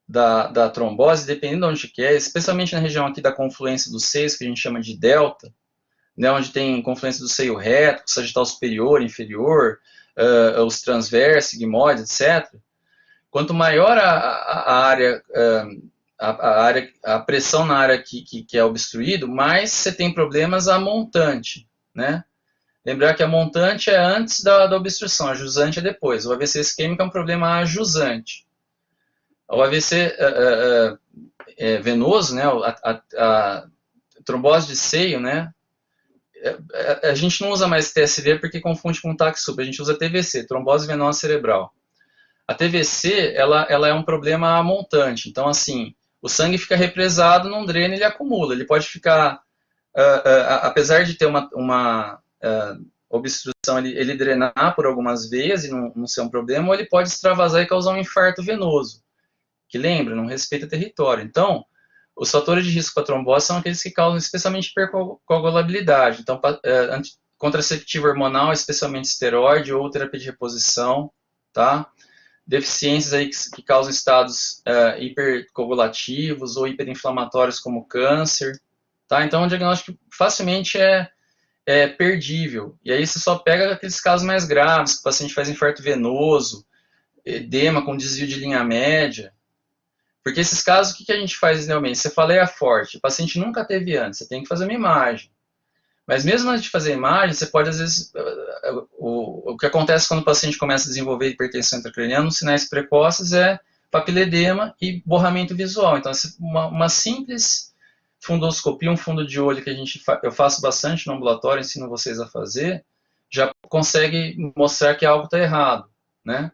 da trombose, dependendo de onde que é, especialmente na região aqui da confluência dos seios, que a gente chama de delta, né, onde tem confluência do seio reto, sagital superior, inferior, os transversos, sigmoides, etc. Quanto maior a área, a pressão na área que é obstruído, mais você tem problemas a montante, né? Lembrar que a montante é antes da obstrução, a jusante é depois. O AVC isquêmico é um problema a jusante. O AVC venoso, né, a trombose de seio, né, a gente não usa mais TSV porque confunde com TAC sub, a gente usa TVC, trombose venosa cerebral. A TVC, ela é um problema montante, então assim, o sangue fica represado, não drena, ele acumula, ele pode ficar, apesar de ter uma obstrução, ele drenar por algumas veias e não ser um problema, ou ele pode extravasar e causar um infarto venoso, que lembra, não respeita território. Então, os fatores de risco para trombose são aqueles que causam especialmente hipercoagulabilidade. Então, contraceptivo hormonal, especialmente esteroide ou terapia de reposição, tá? Deficiências aí que causam estados hipercoagulativos ou hiperinflamatórios como câncer, tá? Então, o diagnóstico facilmente é perdível. E aí você só pega aqueles casos mais graves, que o paciente faz infarto venoso, edema com desvio de linha média. Porque esses casos, o que a gente faz realmente? Cefaleia forte, o paciente nunca teve antes, você tem que fazer uma imagem. Mas mesmo antes de fazer a imagem, você pode, às vezes, o que acontece quando o paciente começa a desenvolver hipertensão intracraniana, os sinais precoces é papiledema e borramento visual. Então, uma simples fundoscopia, um fundo de olho que eu faço bastante no ambulatório, ensino vocês a fazer, já consegue mostrar que algo está errado, né?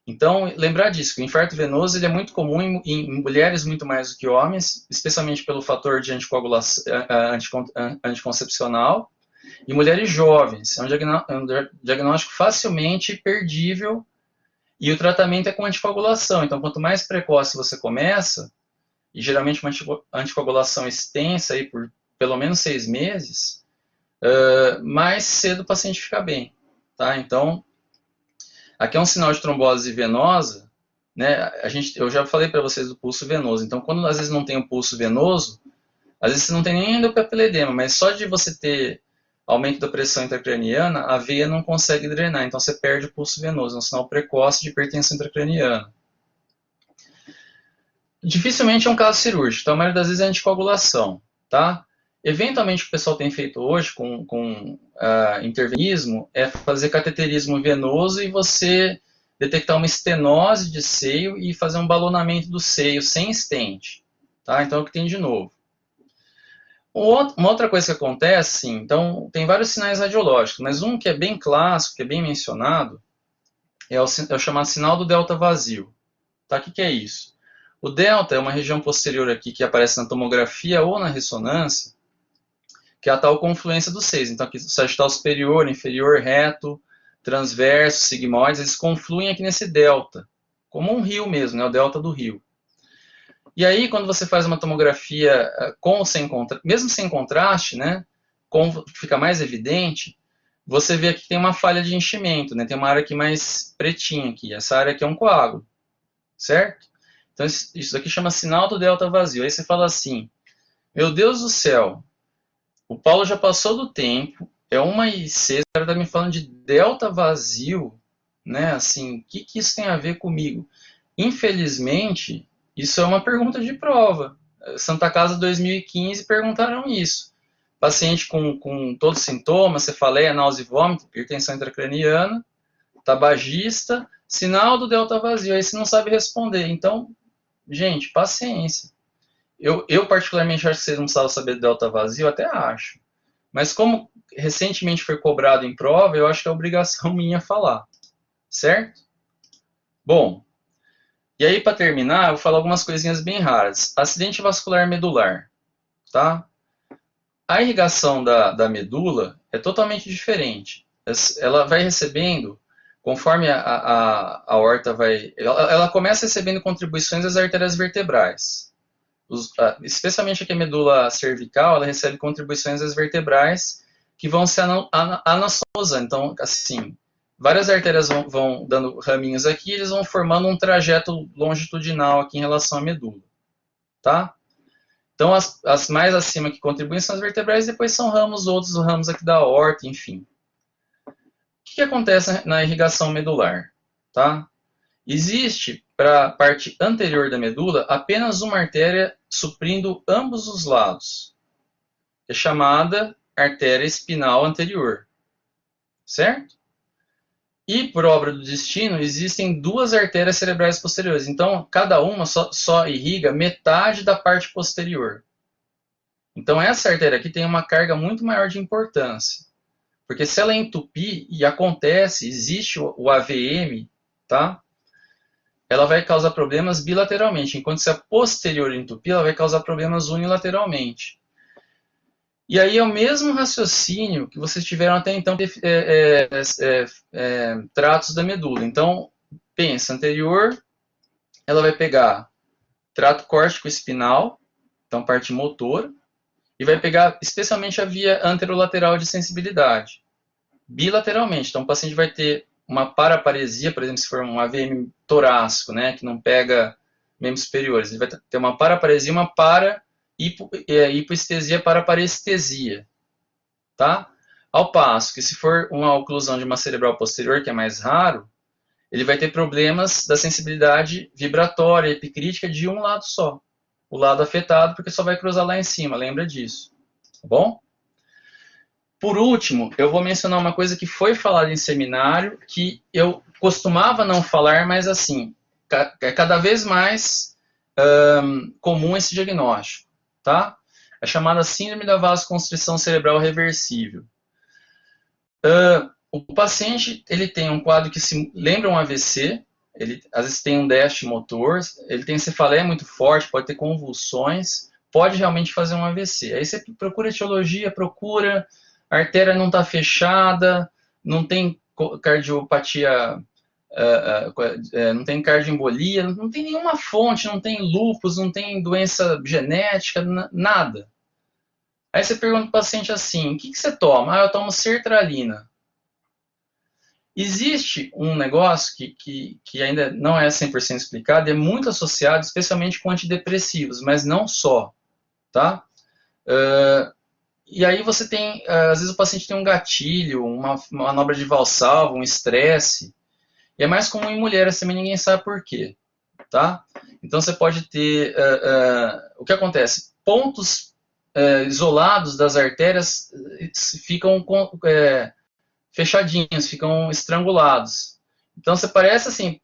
Então, lembrar disso, que o infarto venoso ele é muito comum em mulheres muito mais do que homens, especialmente pelo fator de anticoncepcional, e mulheres jovens. É um diagnóstico facilmente perdível e o tratamento é com anticoagulação. Então, quanto mais precoce você começa, e geralmente uma anticoagulação extensa aí por pelo menos 6 meses, mais cedo o paciente fica bem. Tá? Então, aqui é um sinal de trombose venosa, né? Eu já falei para vocês do pulso venoso. Então, quando às vezes não tem o pulso venoso, às vezes você não tem nem endopapiledema, mas só de você ter aumento da pressão intracraniana, a veia não consegue drenar, então você perde o pulso venoso, é um sinal precoce de hipertensão intracraniana. Dificilmente é um caso cirúrgico, então a maioria das vezes é anticoagulação, tá? Eventualmente o que o pessoal tem feito hoje com intervenismo é fazer cateterismo venoso e você detectar uma estenose de seio e fazer um balonamento do seio sem stent, tá? Então é o que tem de novo. Uma outra coisa que acontece, sim, então tem vários sinais radiológicos, mas um que é bem clássico, que é bem mencionado, é o chamado sinal do delta vazio. Tá? O que é isso? O delta é uma região posterior aqui que aparece na tomografia ou na ressonância, que é a tal confluência dos seios. Então aqui o sagital superior, inferior, reto, transverso, sigmoides, eles confluem aqui nesse delta, como um rio mesmo, né? O delta do rio. E aí, quando você faz uma tomografia com ou sem mesmo sem contraste, né, fica mais evidente, você vê aqui que tem uma falha de enchimento, né, tem uma área aqui mais pretinha aqui, essa área aqui é um coágulo, certo? Então, isso aqui chama sinal do delta vazio. Aí você fala assim, meu Deus do céu, o Paulo já passou do tempo, é 1h06, o cara está me falando de delta vazio, né? Assim, o que isso tem a ver comigo? Infelizmente, isso é uma pergunta de prova. Santa Casa 2015 perguntaram isso. Paciente com todos os sintomas, cefaleia, náusea e vômito, hipertensão intracraniana, tabagista, sinal do delta vazio. Aí você não sabe responder. Então, gente, paciência. Eu particularmente acho que vocês não precisavam saber do delta vazio, até acho. Mas como recentemente foi cobrado em prova, eu acho que é obrigação minha falar. Certo? Bom, e aí para terminar, eu vou falar algumas coisinhas bem raras. Acidente vascular medular, tá? A irrigação da medula é totalmente diferente. Ela vai recebendo, conforme a aorta vai... Ela começa recebendo contribuições das artérias vertebrais. Especialmente aqui a medula cervical, ela recebe contribuições das vertebrais que vão se anassosando. Então, assim, várias artérias vão dando raminhos aqui, eles vão formando um trajeto longitudinal aqui em relação à medula, tá? Então, as mais acima que contribuem são as vertebrais, depois são ramos, outros ramos aqui da aorta, enfim. O que acontece na irrigação medular, tá? Existe, para a parte anterior da medula, apenas uma artéria suprindo ambos os lados. É chamada artéria espinal anterior. Certo? E, por obra do destino, existem duas artérias cerebrais posteriores. Então, cada uma só irriga metade da parte posterior. Então, essa artéria aqui tem uma carga muito maior de importância. Porque se ela entupir, e acontece, existe o AVM, tá? Ela vai causar problemas bilateralmente, enquanto se a posterior entupir, ela vai causar problemas unilateralmente. E aí é o mesmo raciocínio que vocês tiveram até então tratos da medula. Então, pensa, anterior, ela vai pegar trato córtico espinal, então parte motora, e vai pegar especialmente a via anterolateral de sensibilidade. Bilateralmente, então o paciente vai ter uma paraparesia, por exemplo, se for um AVM torácico, né, que não pega membros superiores, ele vai ter uma paraparesia, uma hipoestesia para parestesia, tá? Ao passo que se for uma oclusão de uma cerebral posterior, que é mais raro, ele vai ter problemas da sensibilidade vibratória, epicrítica de um lado só. O lado afetado, porque só vai cruzar lá em cima, lembra disso, tá bom? Por último, eu vou mencionar uma coisa que foi falada em seminário, que eu costumava não falar, mas assim, é cada vez mais comum esse diagnóstico, tá? É chamada síndrome da vasoconstrição cerebral reversível. O paciente, ele tem um quadro que se lembra um AVC, ele às vezes tem um déficit motor, ele tem cefaleia muito forte, pode ter convulsões, pode realmente fazer um AVC. Aí você procura etiologia, procura, a artéria não está fechada, não tem cardiopatia, não tem cardioembolia, não tem nenhuma fonte, não tem lúpus, não tem doença genética, nada. Aí você pergunta para o paciente assim, o que você toma? Ah, eu tomo sertralina. Existe um negócio que ainda não é 100% explicado, é muito associado especialmente com antidepressivos, mas não só, tá? E aí você tem, às vezes o paciente tem um gatilho, uma manobra de Valsalva, um estresse, e é mais comum em mulheres também, ninguém sabe por quê, tá? Então você pode ter, o que acontece? Pontos isolados das artérias ficam fechadinhos, ficam estrangulados. Então você parece assim,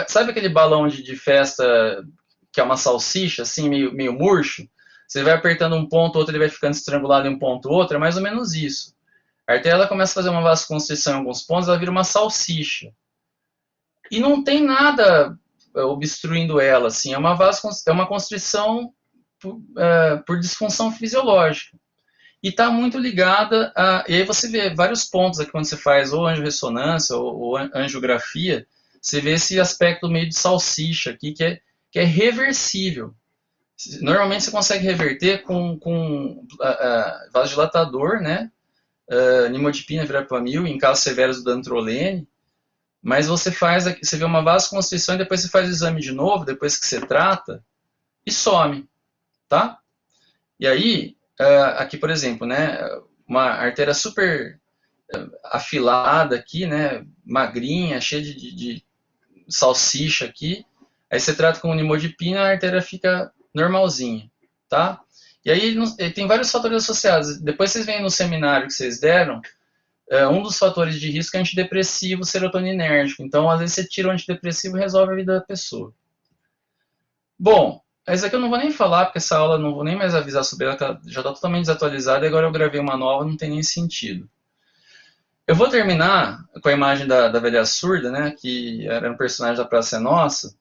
sabe aquele balão de festa que é uma salsicha, assim, meio murcho? Você vai apertando um ponto, outro ele vai ficando estrangulado em um ponto, outro, é mais ou menos isso. A artéria ela começa a fazer uma vasoconstrição em alguns pontos, ela vira uma salsicha. E não tem nada obstruindo ela, assim, é uma constrição por disfunção fisiológica. E está muito ligada a... E aí você vê vários pontos aqui quando você faz ou angiorressonância ou angiografia, você vê esse aspecto meio de salsicha aqui, que é reversível. Normalmente você consegue reverter com vasodilatador, né? Nimodipina, verapamil, em casos severos do dantrolene, mas você vê uma vasoconstrição e depois você faz o exame de novo, depois que você trata, e some, tá? E aí, aqui, por exemplo, né, uma artéria super afilada aqui, né, magrinha, cheia de salsicha aqui, aí você trata com nimodipina, a artéria fica normalzinha, tá? E aí tem vários fatores associados. Depois vocês veem no seminário que vocês deram, um dos fatores de risco é antidepressivo serotoninérgico. Então, às vezes você tira o antidepressivo e resolve a vida da pessoa. Bom, essa aqui eu não vou nem falar, porque essa aula eu não vou nem mais avisar sobre ela, já está totalmente desatualizada e agora eu gravei uma nova, não tem nem sentido. Eu vou terminar com a imagem da velha surda, né, que era um personagem da Praça é Nossa,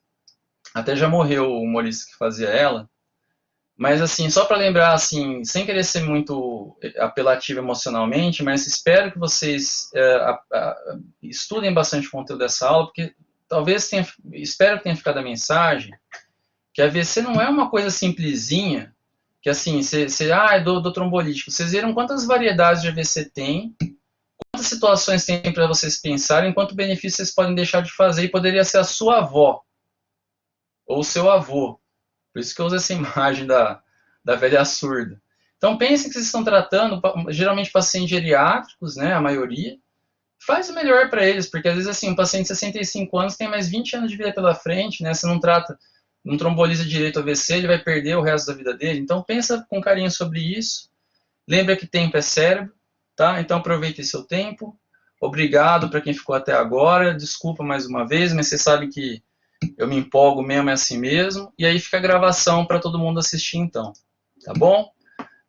até já morreu o humorista que fazia ela, mas assim, só para lembrar, assim, sem querer ser muito apelativo emocionalmente, mas espero que vocês estudem bastante o conteúdo dessa aula, porque talvez espero que tenha ficado a mensagem que a AVC não é uma coisa simplesinha, que assim, eu dou trombolítico. Vocês viram quantas variedades de AVC tem, quantas situações tem para vocês pensarem, quanto benefício vocês podem deixar de fazer, e poderia ser a sua avó, ou o seu avô. Por isso que eu uso essa imagem da velha surda. Então pensem que vocês estão tratando, geralmente, pacientes geriátricos, né, a maioria. Faz o melhor para eles, porque às vezes assim, um paciente de 65 anos tem mais 20 anos de vida pela frente, né? Você não trata, não tromboliza direito o AVC, ele vai perder o resto da vida dele. Então pensa com carinho sobre isso. Lembra que tempo é cérebro, tá? Então aproveite seu tempo. Obrigado para quem ficou até agora. Desculpa mais uma vez, mas você sabe que eu me empolgo mesmo, é assim mesmo. E aí fica a gravação para todo mundo assistir então, tá bom?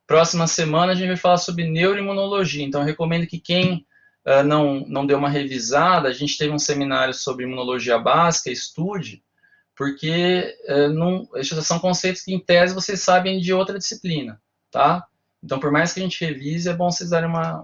Próxima semana a gente vai falar sobre neuroimunologia. Então eu recomendo que quem não deu uma revisada, a gente teve um seminário sobre imunologia básica, estude, porque esses são conceitos que, em tese, vocês sabem de outra disciplina, tá? Então, por mais que a gente revise, é bom vocês darem uma